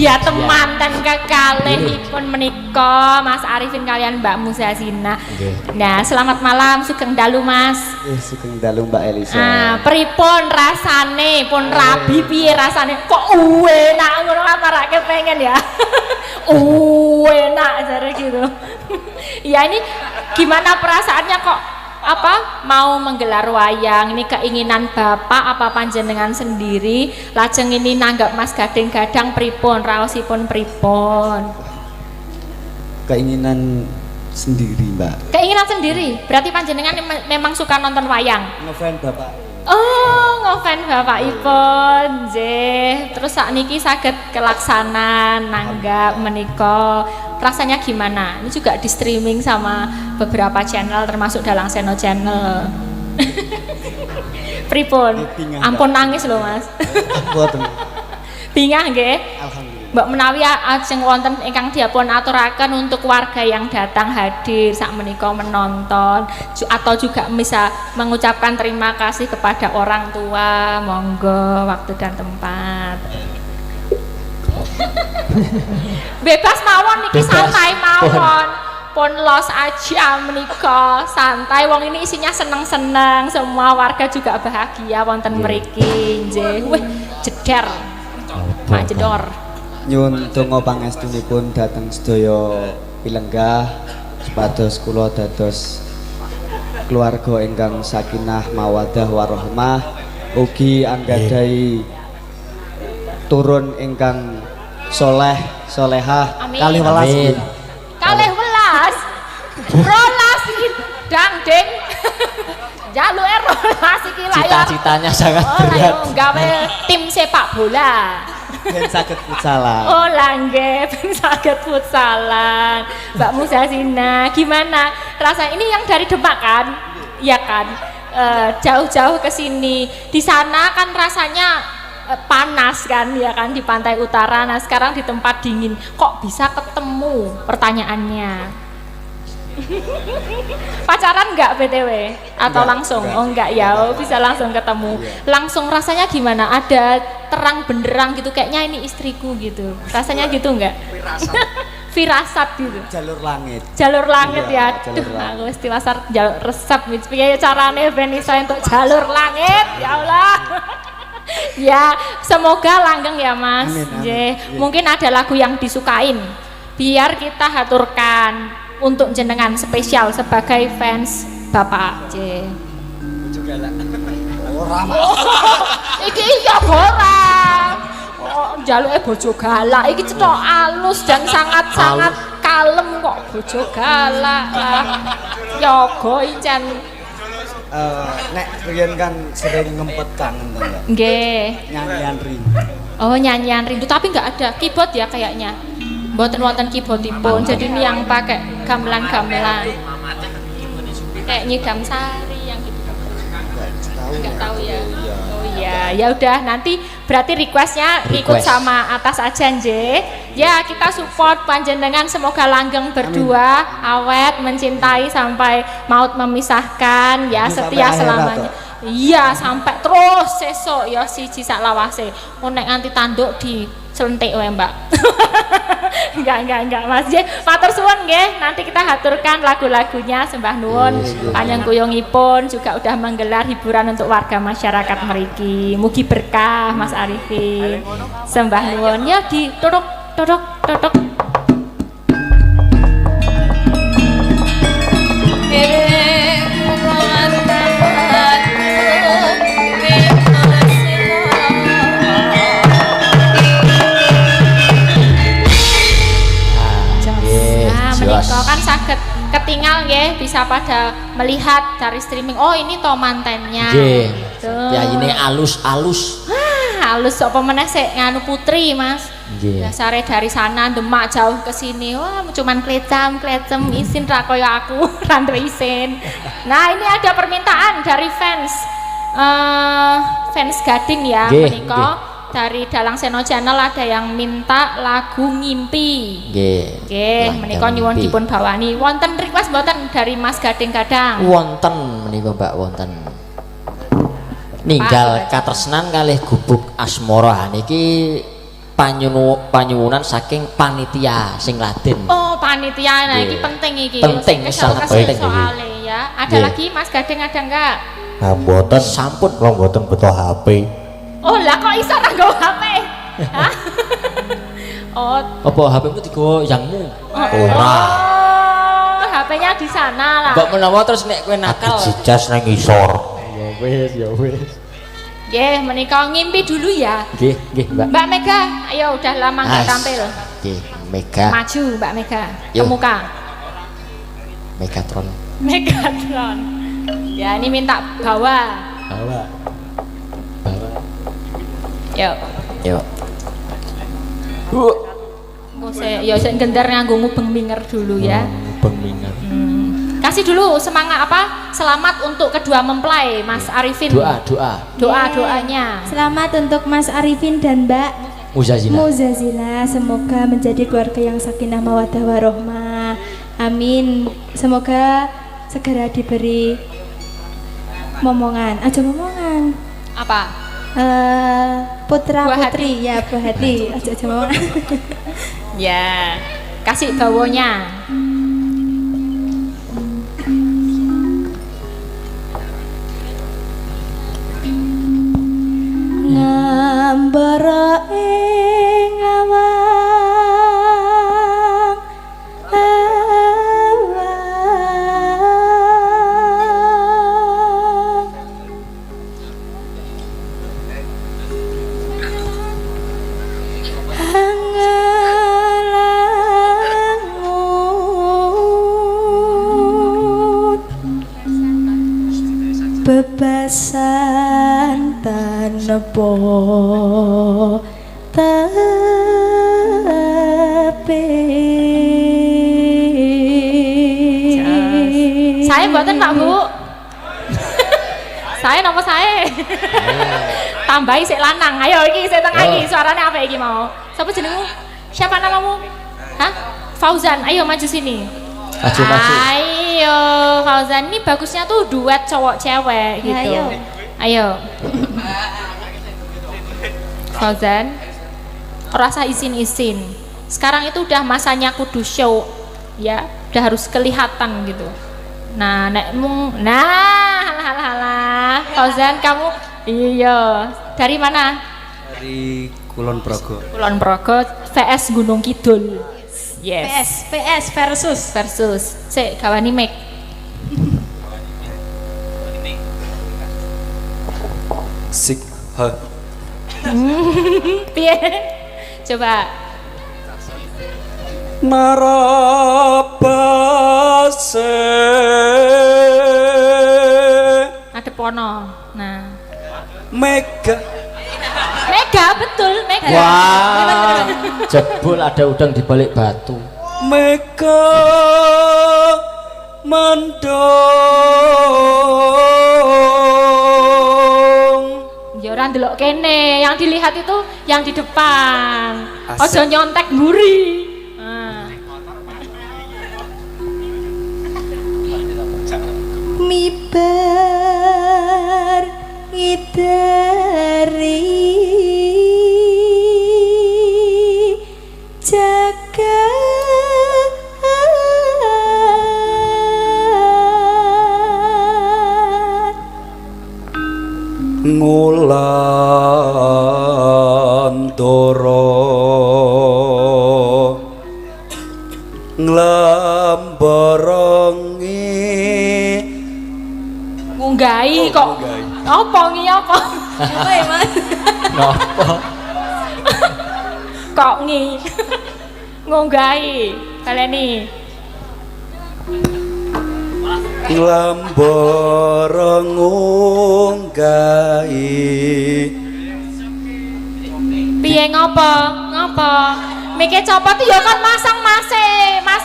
dia temanten kekalihipun menika Mas Arifin kalian Mbak Muzazina. Nah, selamat malam, sugeng dalu Mas. Sugeng dalu Mbak Elisa. Pripun rasane, pun rabi piye rasane? Kok enak ngono marake pengen ya. Enak jare gitu. Ya ini gimana perasaannya kok mau menggelar wayang ini keinginan Bapak apa panjenengan sendiri lajeng ini nanggap Mas Gading-gadang pripun raosipun pripun? Keinginan sendiri Mbak. Keinginan sendiri berarti panjenengan memang suka nonton wayang? Ngefan Bapak. Oh, ngefan bapakipun, nggih. Terus sakniki saged kelaksanan nanggap menika. Rasanya gimana? Ini juga di streaming sama beberapa channel termasuk Dalang Seno Channel. Pripun? Ampun nangis loh Mas. Mboten. Bingah nggih? Alhamdulillah. Mbak menawi ajeng wonten ingkang dipun aturaken untuk warga yang datang hadir sak menika menonton atau juga bisa mengucapkan terima kasih kepada orang tua, monggo waktu dan tempat. Bebas mawon niki, santai mawon. Pun los aja menika, santai wong ini isinya seneng-seneng, semua warga juga bahagia wonten mriki nggih. Wih, jeder. Mak jedor. Nyuwun donga pangestunipun dhateng sedaya pilenggah supados kula dados keluarga ingkang sakinah mawaddah warahmah, ugi anggadhahi turun ingkang soleh solehah kalih welas. Kalih welas. rolas iki dangding. Jaluke rolas iki lah ya. Cita-citanya sangat Oh, berat. ayo gawe tim sepak bola. Ben saged futsalan. Oh langge, ben saged futsalan. Mbak Muzazina, gimana? Rasa ini yang dari Demak kan? Iya kan? Jauh-jauh ke sini. Di sana kan rasanya panas kan, ya kan di pantai utara. Nah sekarang di tempat dingin. Kok bisa ketemu? Pertanyaannya. Pacaran enggak BTW? Atau langsung? Oh enggak ya, oh, bisa langsung ketemu. Langsung rasanya gimana? Ada terang benderang gitu, kayaknya ini istriku gitu. Rasanya gitu enggak? Firasat gitu. Jalur langit. Jalur langit Iya, ya. jalur Duh, langit. aku mesti pasar jalur resep gitu. Piye carane ben iso entuk jalur langit? Ya Allah. Ya, semoga langgeng ya Mas. Amin, amin. Nggih. Mungkin ada lagu yang disukain. Biar kita haturkan untuk jenengan spesial sebagai fans Bapak J. Iki iya orang. Oh, jaluke bojo galak iki cetok alus dan sangat-sangat kalem kok bojo galak lah. Yoga ican. Nek riyen kan sering ngempet kangen to Mbak. Nggih. Nyanyian rindu. Oh, nyanyian rindu tapi nggak ada keyboard ya kayaknya. Mboten wonten keyboardipun. Jadi ini yang pakai gamelan-gamelan. Kayak Nyidam Sari yang gitu. Enggak tahu ya. Oh iya, ya udah nanti berarti requestnya ikut sama atas aja nje. Ya kita support panjenengan semoga langgeng berdua, awet mencintai sampai maut memisahkan ya Ini setia sampai selamanya. akhirat, Iya sampai terus sesok ya siji sak lawase. Nek nganti tanduk di selentik wae Mbak. enggak Mas. Nggih, matur suwun nggih. Nanti kita haturkan lagu-lagunya sembah nuwun. Panjang kuyungipun juga udah menggelar hiburan untuk warga masyarakat mriki. Mugi berkah Mas Arifin. Sembah nuwun ya di totok. Menika kan saged ketinggal nggih bisa pada melihat dari streaming. Oh ini to mantennya. Nggih. Tuh. Ya ini alus-alus. Halus apa meneh sik nganu putri Mas. Nggih. Dasare dari sana Demak jauh ke sini. Wah cuman klecam isin ra kaya aku randu isin. Nah ini ada permintaan dari fans Gading ya menika. Dari Dalang Seno Channel ada yang minta lagu Ngimpi. Nggih, menika nyuwun dipun bawani. Wonten request mboten dari Mas Gading kadang? Wonten menika Mbak wonten. Ninggal katresnan kalih gubuk asmara niki panyuwunan saking panitia sing Laden. Oh, panitia. Nah, iki Nggih. penting iki. Penting, sangat penting iki. Soale ya. Ada Nggih. lagi Mas Gading ada enggak? Nah, mboten Sampun. kula mboten beto HP. Oh, lah kok iso nganggo HP? Hah? Oh, Apa HP-mu digawa yangmu? Ora. oh, HP-nya di sana lah. Mbok menawa terus nek kowe nakal. Aku jijas nang isor. Ya wis. Nggih, menika ngimpi dulu ya. Nggih, Mbak. Mbak Mega, ayo udah lama nggak As. tampil. Nggih, Mega. Maju Mbak Mega, Yuk. ke muka. Megatron. Megatron. Ya, ini minta bawa. Bawa. Yuk. Yuk. Oh, ya saya gendar nganggo mubeng minger dulu ya. Pengingat. Kasih dulu semangat apa? Selamat untuk kedua mempelai Mas Arifin. Doa-doanya. Selamat untuk Mas Arifin dan Mbak Muzazila. Semoga menjadi keluarga yang sakinah mawaddah warohmah. Amin. Semoga segera diberi momongan. Aja momongan. Apa? Putra Buah putri ya buah hati. Aja momongan. Ya. Kasih bawonya. Ngambara ing awang hangalangu nyoba tapi saya mboten Pak Bu. Saya napa saya? Tambahi sik lanang. Ayo iki sik tengah iki suarane apa iki mau? Siapa jenengmu? Siapa namamu? Hah? Fauzan. Ayo maju sini. Maju. Ayo Fauzan, ini bagusnya tuh duet cowok cewek gitu. Ayo. Fauzan. Rasa isin-isin. Sekarang itu udah masanya kudu show. Ya, udah harus kelihatan gitu. Nah, halah. Fauzan kamu iya, dari mana? Dari Kulon Progo. Kulon Progo VS Gunung Kidul. Yes. PS versus. Sik gawani mic. Sik ha. Piye? Coba. Narabase Adep ono. Nah. Mega Betul, Mega. Wah, jebul ada udang di balik batu. Mega mendong. Ya ora ndelok kene, yang dilihat itu yang di depan. Asik. Ojo nyontek mburi. Nah. mibar ngidari jagat Ngulandara nglambarengi Ngunggahi kok. Apa ngi apa? apa ya mas? Napa? Kok ngi? Ngunggahi. Kaleni. nglambareng ngunggahi Piye ngopo? Ngopo? Mike copot ya kon masang Mas.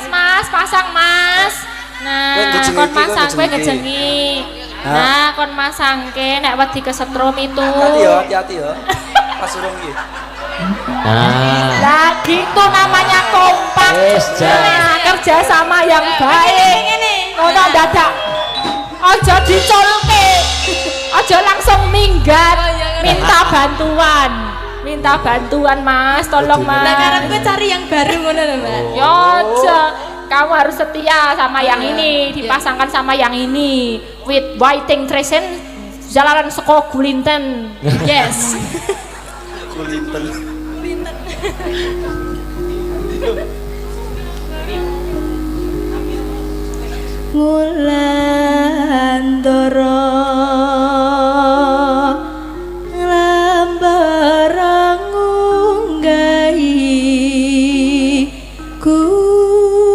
Mas, pasang Mas. Nah, kon masang kowe ngejengi. Nah, kon masangke nek wedi kesetrum itu. hati-hati ya pas urung iki Nah, Lah gitu namanya kompak. Wis, Jan. Nah, kerja sama yang baik. Ngono dadak. Aja dicolke. Aja langsung minggat. Minta bantuan Mas, tolong Mas. Nah karena gue cari yang baru ngono lho mbak. Ya aja. Kamu harus setia sama yang ini, dipasangkan sama yang ini. With Whiting Tresen jalanan seko Gulinten. Yes. Kulinten Ngulandara nglambareng ngunggahi gunung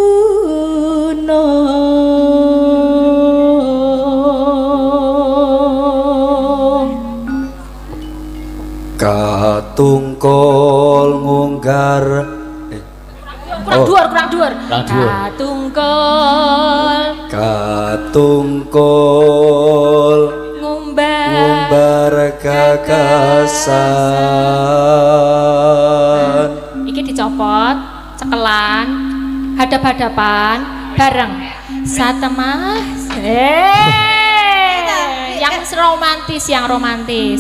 katungkol ngunggar Kurang dhuwur. Katungkol ngumbar gagasan iki dicopot, cekelan, hadap-hadapan, bareng. Satemah. Yang romantis.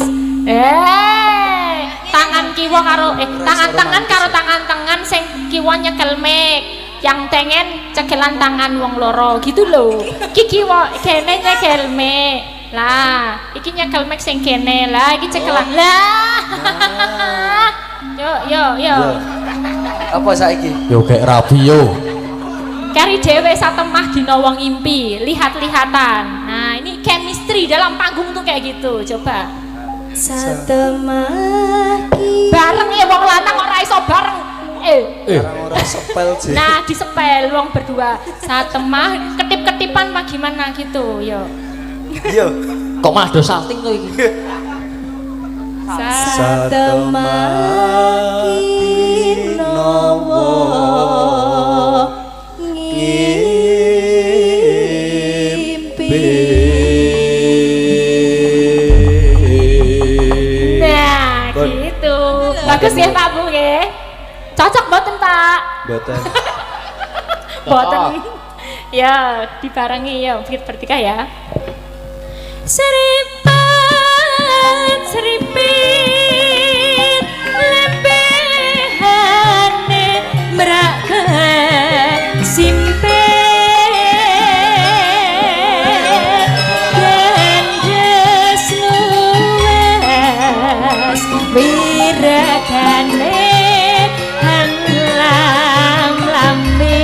Tangan kiwa karo tangan karo tangan sing kiwa nyekel mic, yang tengen cekelan tangan wong loro gitu loh. Iki kiwa kene nyekel mic. Lah, iki nyekel mic sing kene. Lah, iki cekelan. Lah. Yo. Apa saiki? Yo kayak rabi yo. Kari dewe satemah dina wong impi, lihat-lihatan. Nah, ini chemistry dalam panggung tuh kayak gitu. Coba. satemah Bareng ya wong lanang kok ora iso bareng. ora sepel sih Nah, disepel wong berdua. Satemah ketip-ketipan apa gimana gitu, yo. iya kok malah do salting to iki? Satemakin nawa ngimpi. Nah, gitu. Bagus ya Pak Bu nggih. Cocok mboten Pak? Mboten. Mboten. Ya, dibarengi ya bertiga ya. Seripat seripit lembehane meraka simpe gendes luwes wirakane hanlam lambe.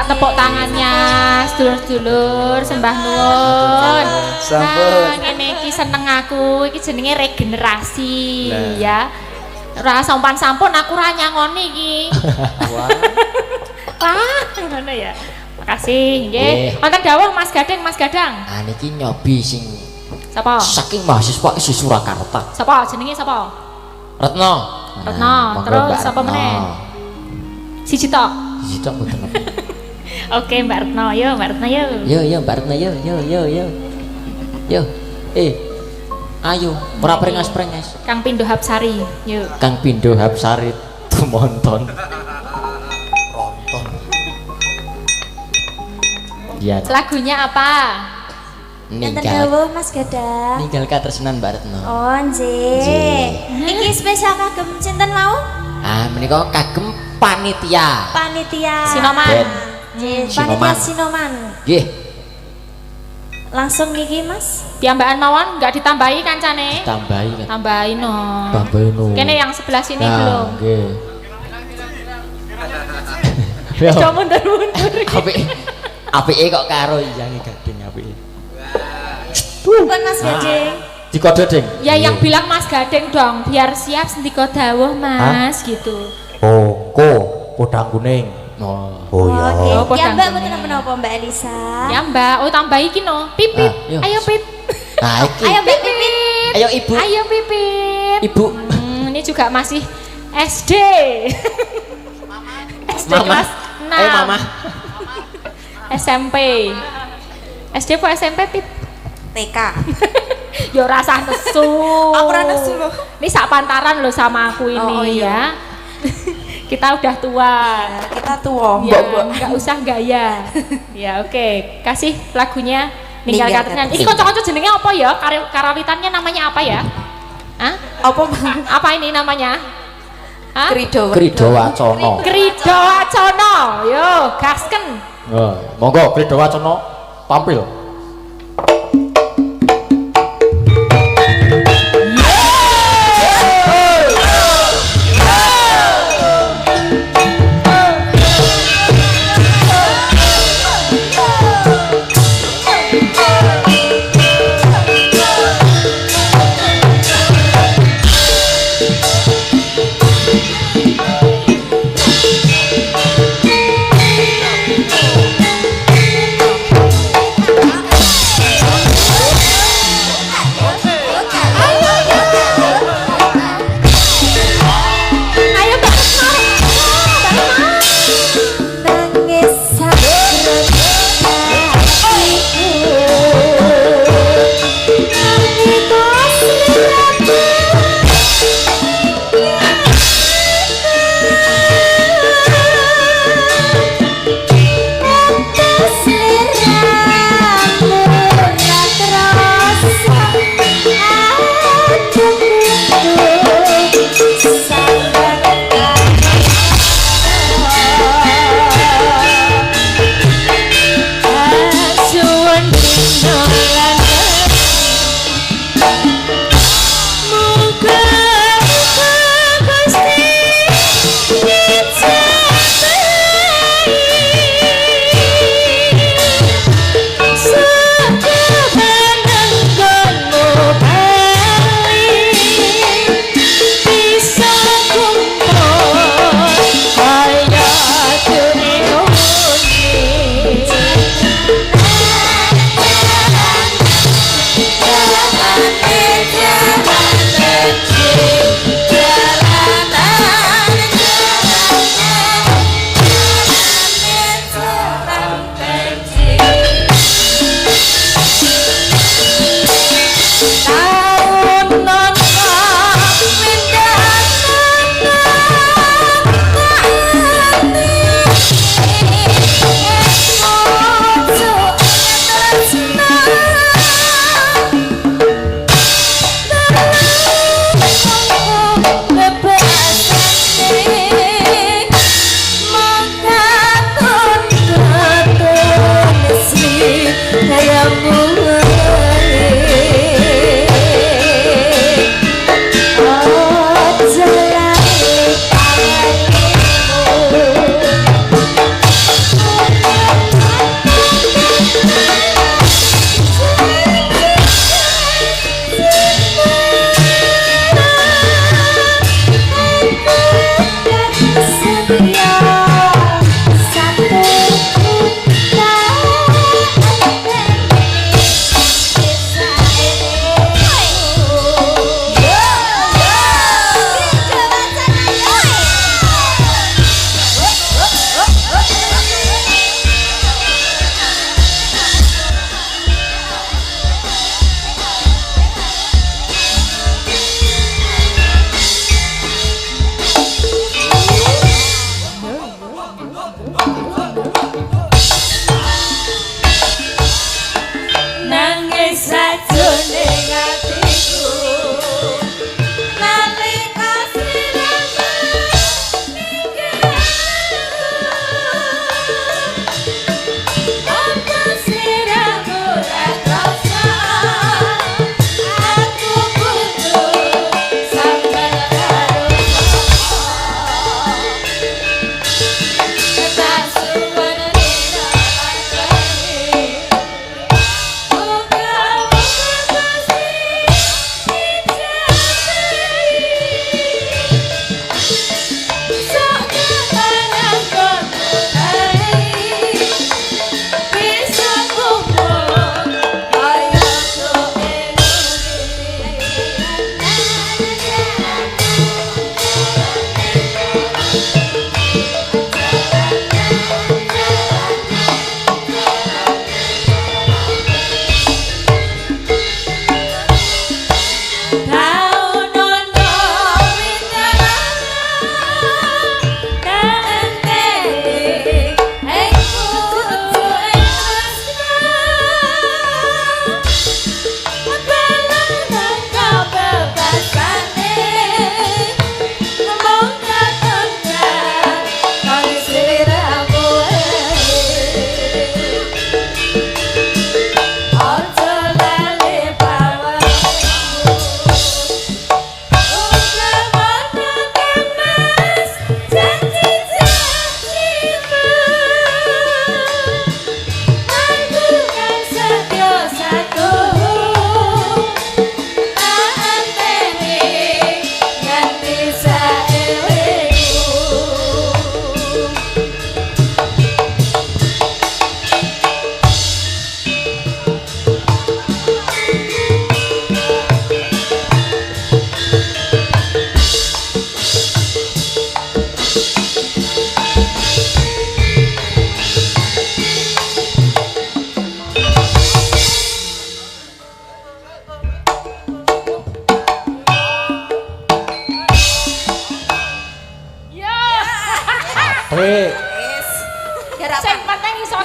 tepuk tangannya sedulur-sedulur sembah nuwun. Sampun. Ngene iki seneng aku, iki jenenge regenerasi ya. Ora sampun-sampun aku ora nyangoni iki. Wah. Wah, ngono ya. Makasih nggih. Wonten dawuh Mas Gadang, Mas Gadang. Ah niki nyobi sing Sapa? saking mahasiswa isi Surakarta. Sapa jenenge sapa? Retno. Retno, terus sapa meneh? Siji tok. Siji tok mboten. Oke, Mbak Retno, yo Mbak Retno yo. Yo Mbak Retno yo. Yo. Ayo, ora prengas-prengas. Kang Pindo Hapsari, yuk. Kang Pindo Hapsari tumonton. Iya. Lagunya apa? Ninggal. Mas Gadang. Ninggal katresnan Mbak Retno. Oh, nggih. Iki spesial kagem sinten mau? Ah, menika kagem panitia. Panitia Sinoman. Nggih, Sinoman. panitia Sinoman. Nggih, Langsung iki, Mas. Piyambakan mawon enggak ditambahi kancane? tambahi kan. Tambahin no. Tambahi no. Kene yang sebelah sini Nah, belum. nggih. Coba mundur-mundur. Apike kok karo iyange Gading apike. Pun Mas Gading. Dikode, Ding. Ya yang bilang Mas Gading dong, biar siap sendika dawuh Mas gitu. Bongko podang kuning. Oh iya. Oke. Ya Mbak mboten menapa Mbak Elisa. Ya Mbak, oh tambah iki no. Pipit. Ayo Pit. Nah, iki. Ayo Mbak Pipit. Ayo Ibu. Ayo Pipit. Ibu. Ini juga masih SD. SD kelas 6. Ayo Mama. SMP. SD apa SMP Pit? TK. Yo rasa nesu. Aku ora nesu loh. Ini sak pantaran loh sama aku ini Oh, iya. ya. Kita udah tua. Kita tua, Ya, Mbak. nggak usah gaya. Ya oke, kasih lagunya Ninggal Ninggal Katrinan. Katrinan. Ini kocok-kocok jenenge apa ya? Karawitannya namanya apa ya? Hah? Apa Apa ini namanya? Hah? Krido? Krido Wacana. Krido Wacana. Yo, gasken. Monggo Krido Wacana tampil.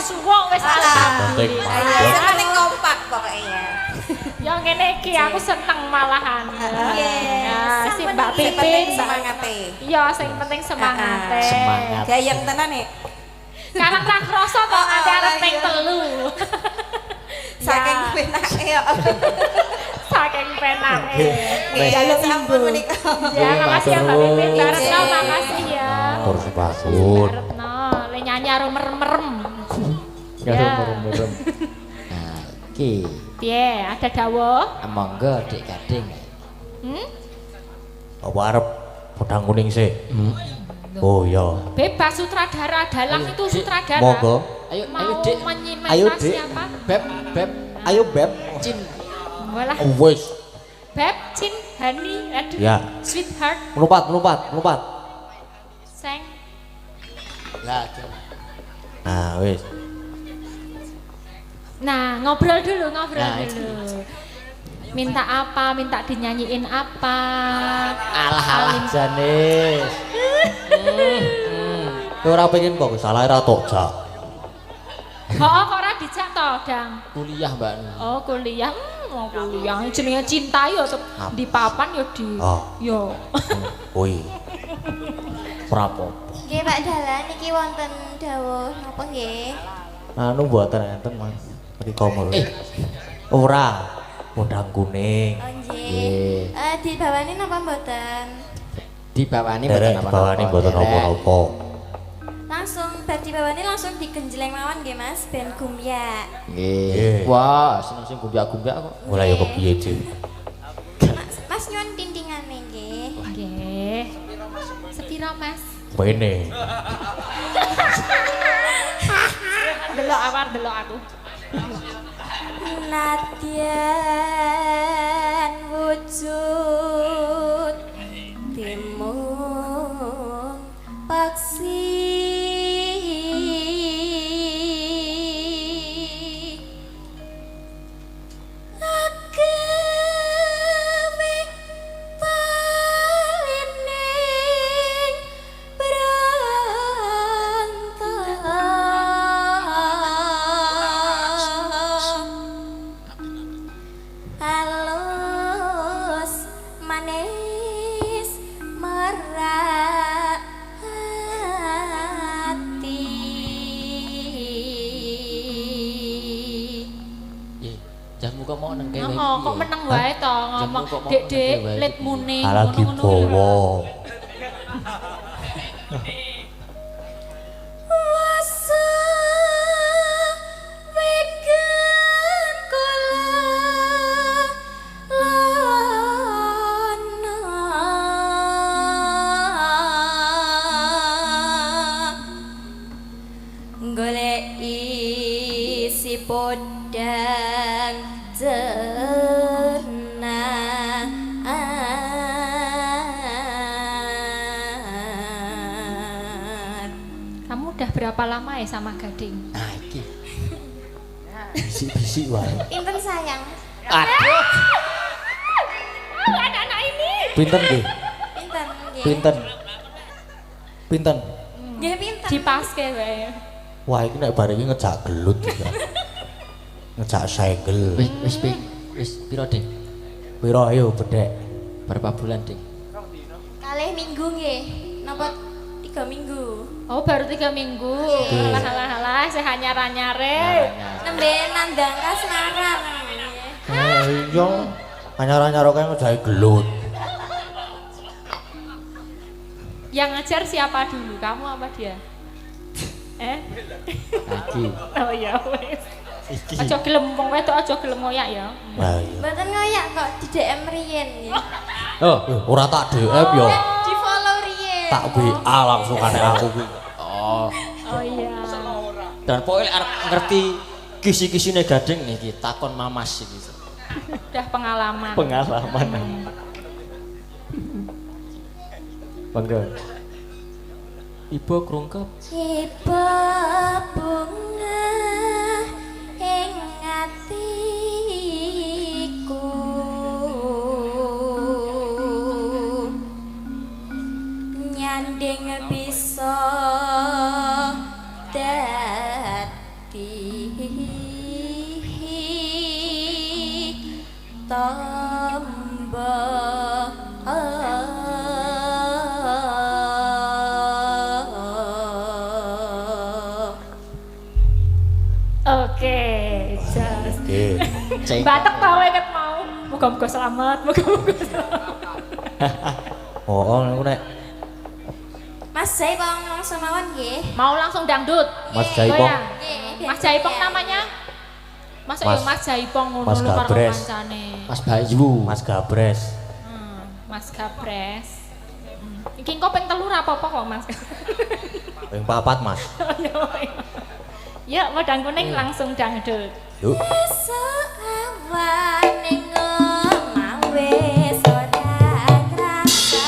suwuk wis penting. Sing penting kompak pokoknya. Ya ngene iki aku seneng malahan. Ya si Mbak Sing Pipin penting semangate. Iya sing penting semangate. Semangat. Gayeng tenan nek. Karena ra krasa kok ate arep ping 3. Saking penake ya. Saking penake. Ya sampun menika. Ya makasih ya Mbak Pipin, Mbak Retno makasih ya. Matur suwun. Mbak Retno, le nyanyi karo merem-merem. Karo merem-merem. Nah, iki Piye, ada dawuh? monggo Dik Gading. Apa arep pedang kuning sih? Oh iya. Bebas sutradara, dalang itu sutradara. Monggo. Ayo Mau Dik. Ayo, menyimak Dik. siapa? Beb, Beb. Ayo Beb. Cin. Walah, Wes. Beb, Cin, Hani, aduh, Ya. sweetheart, Melompat. Seng. Lah, Nah, wes. Nah, ngobrol dulu. Nah, Minta apa, minta dinyanyiin apa. alah jane. Kowe ora pengen kok salah ra tok jak. Oh, kok ora dijak to, Dang? Kuliah, Mbak. Oh, kuliah. Mau kuliah. Jenenge cinta yo di papan yo di. Oh. Yo. Oi. Ora apa-apa. Nggih Pak Dalan niki wonten dawuh napa nggih? Anu mboten enten, Mas. Iki komo. Ora. Pedang kuning. Oh nggih. Dibawani napa mboten? Dibawani Derek bawani mboten apa-apa. Langsung bar dibawani langsung digenjleng mawon nggih Mas ben gumyak. Nggih. Wah, seneng sing gumbyak-gumbyak kok. Mulai yo kepiye, Dik? Mas nyuwun tintingane nggih. Nggih. Sepiro, Mas? Bene. Delok aku. Nadyan wujud timun paksi agawe palining halus manis merak hati. Jamu kok mau nang kene. Oh, kok meneng wae to ngomong Dek, let mune. Lagi bowo. Wasa wegan kula lana golek isi podang ternak. Kamu udah berapa lama ya sama Gading? Nah, iki. Bisik-bisik wae. Pinten sayang? Aduh. Anak-anak ini. Pinten nggih? Pinten nggih? Pinten? Nggih pinten? Dipaske wae. Wah, iki nek bar iki ngejak gelut iki. Ngejak segel. Wis piro, Dik? Piro ayo bedek? Berapa bulan, Dik? Kalih minggu nggih. Napa 3 minggu? Oh, baru 3 minggu. Halah, saya anyar-anyare. Nembe nandang kasmaran. Iya. Anyar-anyar kok ngejak gelut. Yang ngajar siapa dulu? Kamu apa dia? Lagi. Oh iya wes. Aja gelem wong wedok aja gelem ngoyak ya. Nah, iya. Mboten ngoyak kok di DM riyen nggih. Oh, ora tak DM yo. Di follow riyen. Tak WA langsung kane aku kuwi. Oh. Oh iya. Dan pokoknya arep ngerti kisi-kisine Gading niki takon Mamas iki. Udah pengalaman. Pengalaman. Bangga. Ibu krungkep. Ibu bunga ing atiku nyanding bisa dadi Oke, jas. Batak tahu ket mau. Muga-muga selamat, muga-muga selamat. Oh, aku nek Mas Jaipong langsung mawon nggih. Mau langsung dangdut. Mas Jaipong. Goyang. Mas Jaipong namanya? Mas yo Mas Jaipong ngono Mas lho karo Gabres. kancane. Mas Bayu. Mas Gabres. Mas Gabres. Iki engko ping 3 ra apa-apa kok, Mas. Ping 4, Mas. Ya, wedang kuning langsung dangdut. Yuk. Esuk awan ning omah wis ora krasa.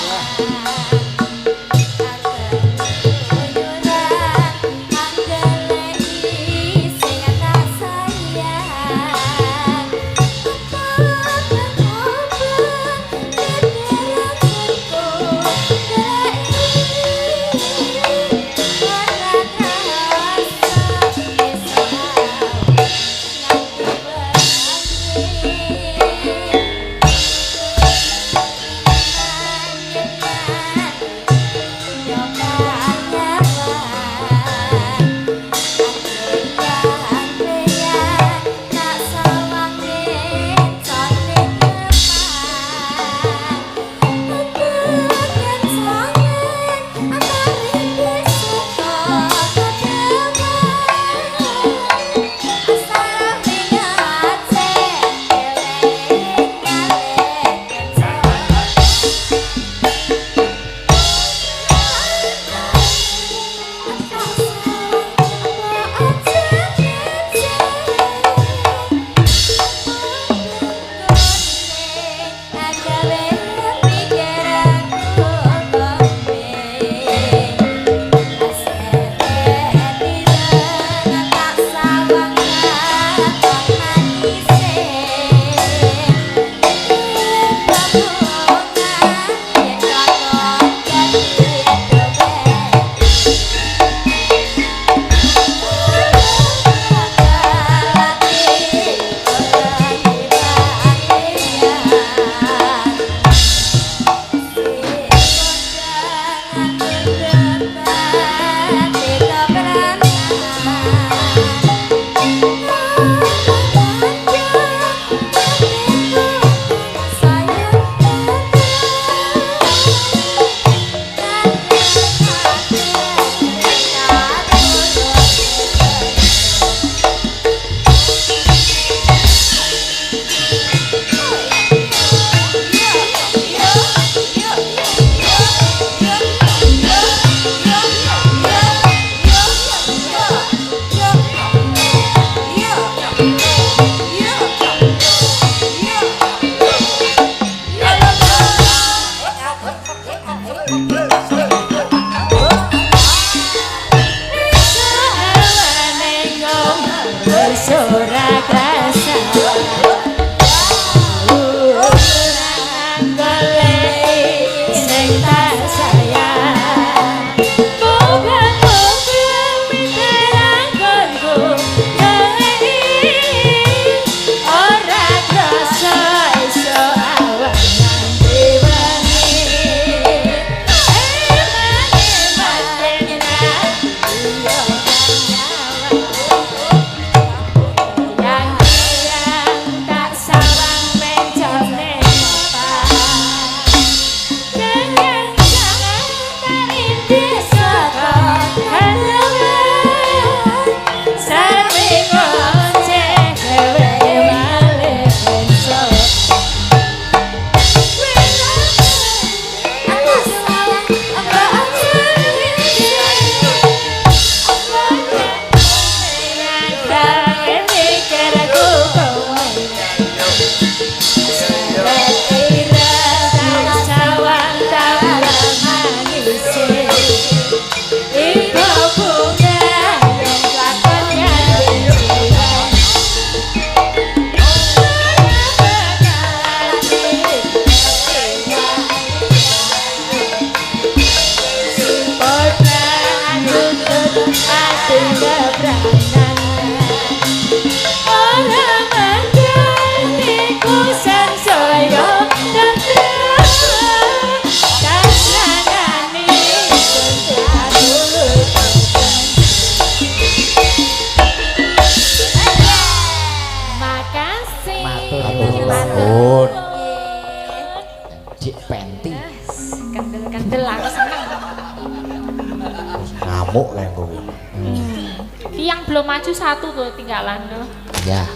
maju satu tuh tinggalan tuh. Ya.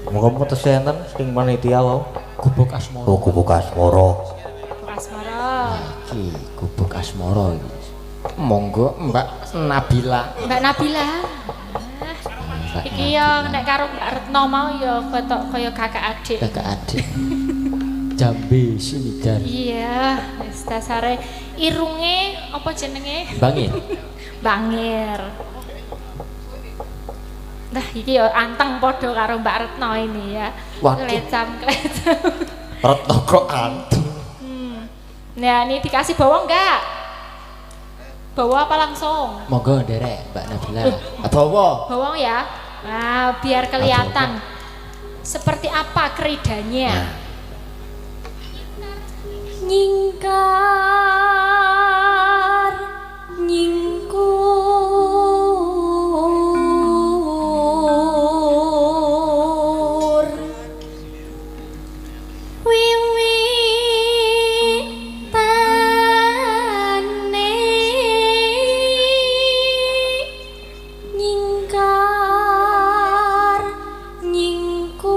Moga-moga terus enten sing panitia wae. Gubuk Asmoro. Oh, Gubuk Asmoro. Asmara. Iki Gubuk Asmoro iki. Monggo Mbak Nabila. Mbak Nabila. Iki ya nek karo Mbak Retno mau ya ketok kaya kakak adik. Kakak adik. Jambe Sinigar. Iya, wis dasare irunge apa jenenge? Bangir. Bangir. Nah, iki ya anteng padha karo Mbak Retno ini ya. Waduh. Klecam. Retno kok anteng. Nah, ini dikasih bawang enggak? Bawa apa langsung? Monggo nderek Mbak Nabila. Bawa. Bawang ya. Nah, biar kelihatan seperti apa keridanya. Nah. Nyingkar nyingkur wiwitane nyingkar nyingkur.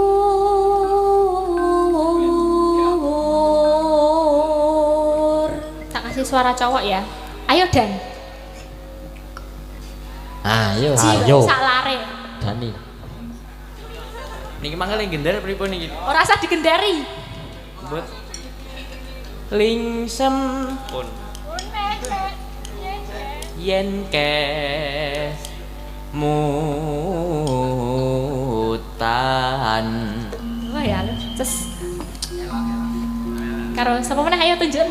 Tak kasih suara cowok ya. Ayo Dan. Ayo. Ayo. Sak lare. Dani. Niki mangkel gendar pripun niki? Ora usah digendari. Mbut. Lingsem pun. Yen ke mutan. Wah ya, ces. Karo sapa meneh ayo tunjuk.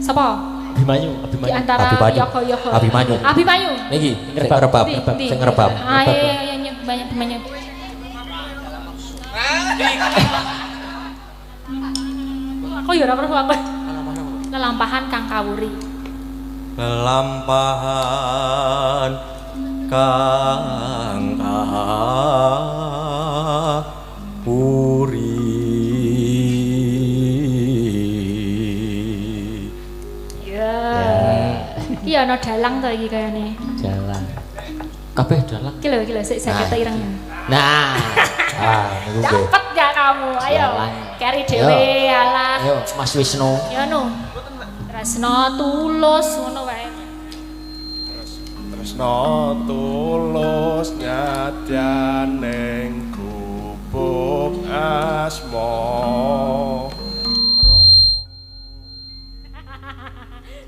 Sapa? Abimanyu, Di Abimanyu. antara Abimanyu. Yoko-Yoko. Abimanyu. Abimanyu. Niki, Sing ngerebab, Di. sing ngerebab. Ah iya banyak Abimanyu. Aku ya ora perlu aku. Lelampahan Kang Kawuri. Lelampahan kang puri. Ya. Iya ana dalang to iki kayane. Jalan. Kabeh dalang. Iki lho sik sakit ireng. Nah. Ah, niku nggih. Cepet ya kamu. Ayo. Dalang. Keri dhewe alah. Ayo Mas Wisnu. Ya no. Tresno tulus ngono wae. Tresno tulus nyadyan ning gubuk asmara.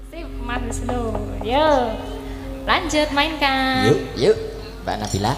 Sip, Mas Wisnu. Yo. Lanjut mainkan. Yuk, yuk. Mbak Nabila.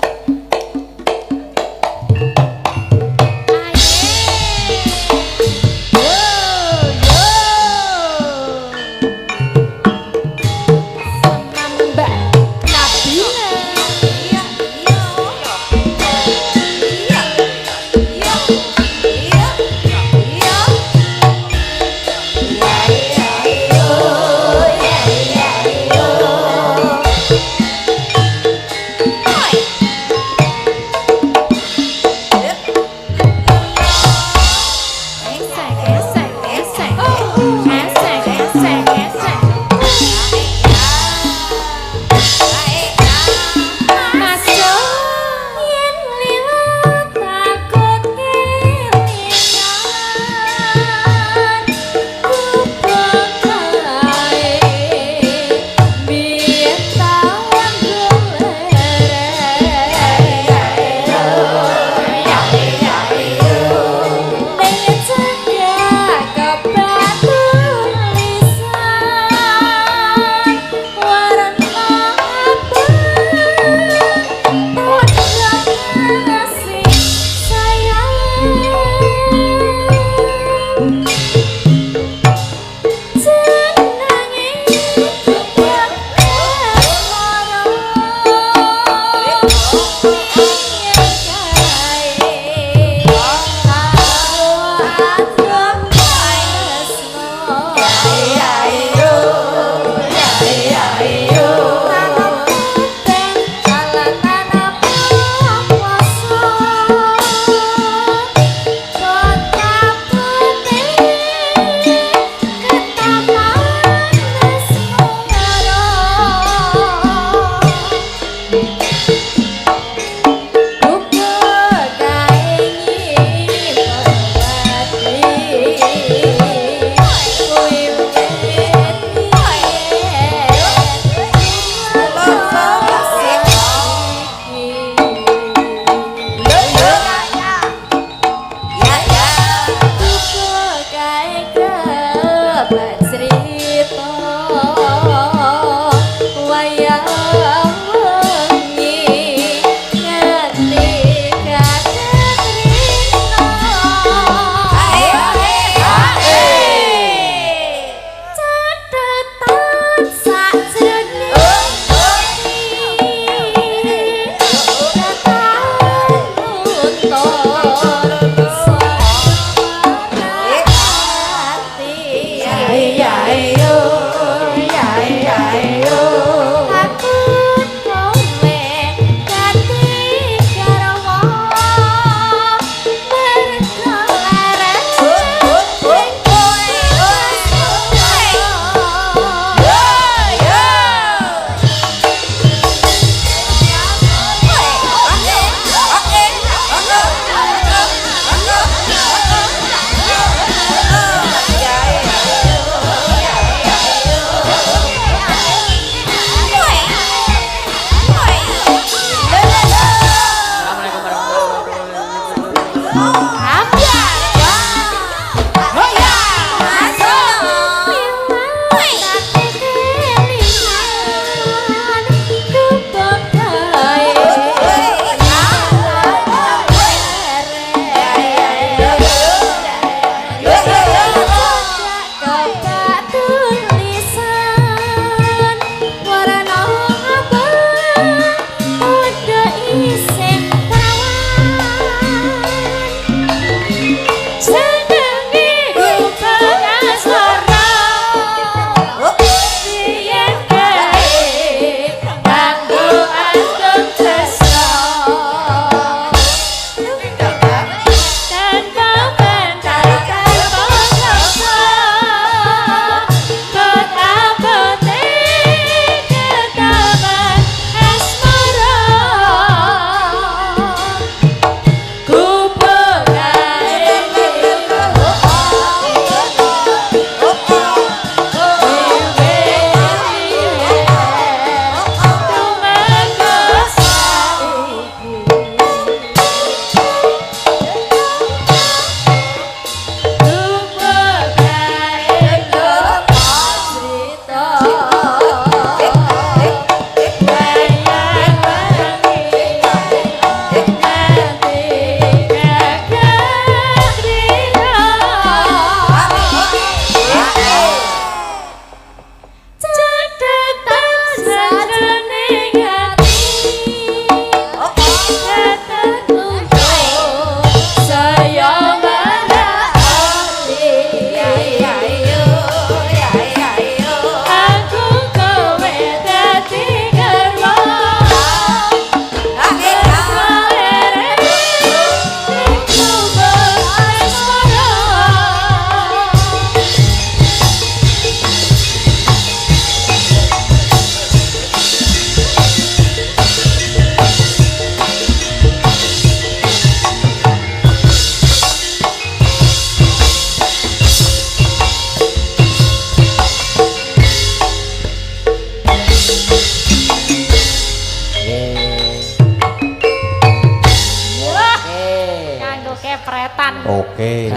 Oke.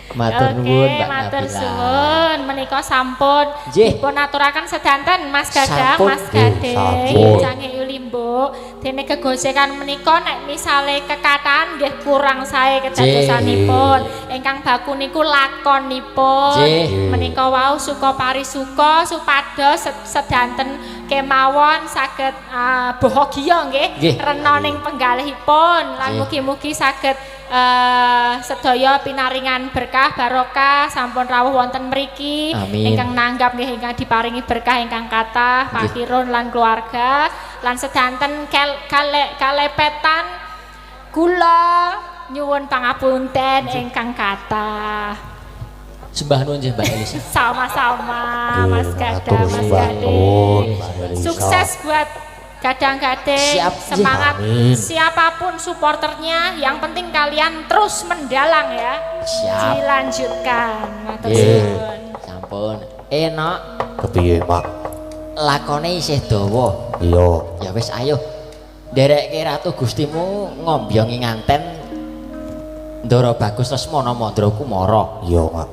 Matur nuwun Mbak matur Nabila. suwun. Menika sampun Nggih. dipun aturaken sedanten Mas Gadang, Sampun. Mas Gading, Sampun. Jange Yulimbo. Dene kegojekan menika nek misale kekathah nggih kurang sae kedadosanipun. Ingkang baku niku lakonipun. Nggih. Menika wau suka parisuka supados sedanten kemawon saged bahagia nggih Nggih. rena ning penggalihipun lan Nggih. mugi-mugi saged sedaya pinaringan berkah barokah sampun rawuh wonten mriki Amin. ingkang nanggap nggih ingkang diparingi berkah ingkang kathah Pak Kirun lan keluarga lan sedanten kalepetan kula nyuwun pangapunten ingkang kathah. Sembah nuwun nggih Mbak Elisa. Sama-sama Mas Gadang, Matur Mas sembah Gading. nuwun, Mbak Elisa. Sukses buat Gadang Gading, Siap, semangat amin. siapapun supporternya, yang penting kalian terus mendalang ya. Siap. Dilanjutkan. Matur Nggih. suwun. Sampun. Enak. Kepiye, Mak? Lakone isih dawa. Iya. Ya wis ayo. Nderekke Ratu Gustimu ngombyongi nganten Ndara Bagus Lesmana Mandra Kumara. Iya, Mak.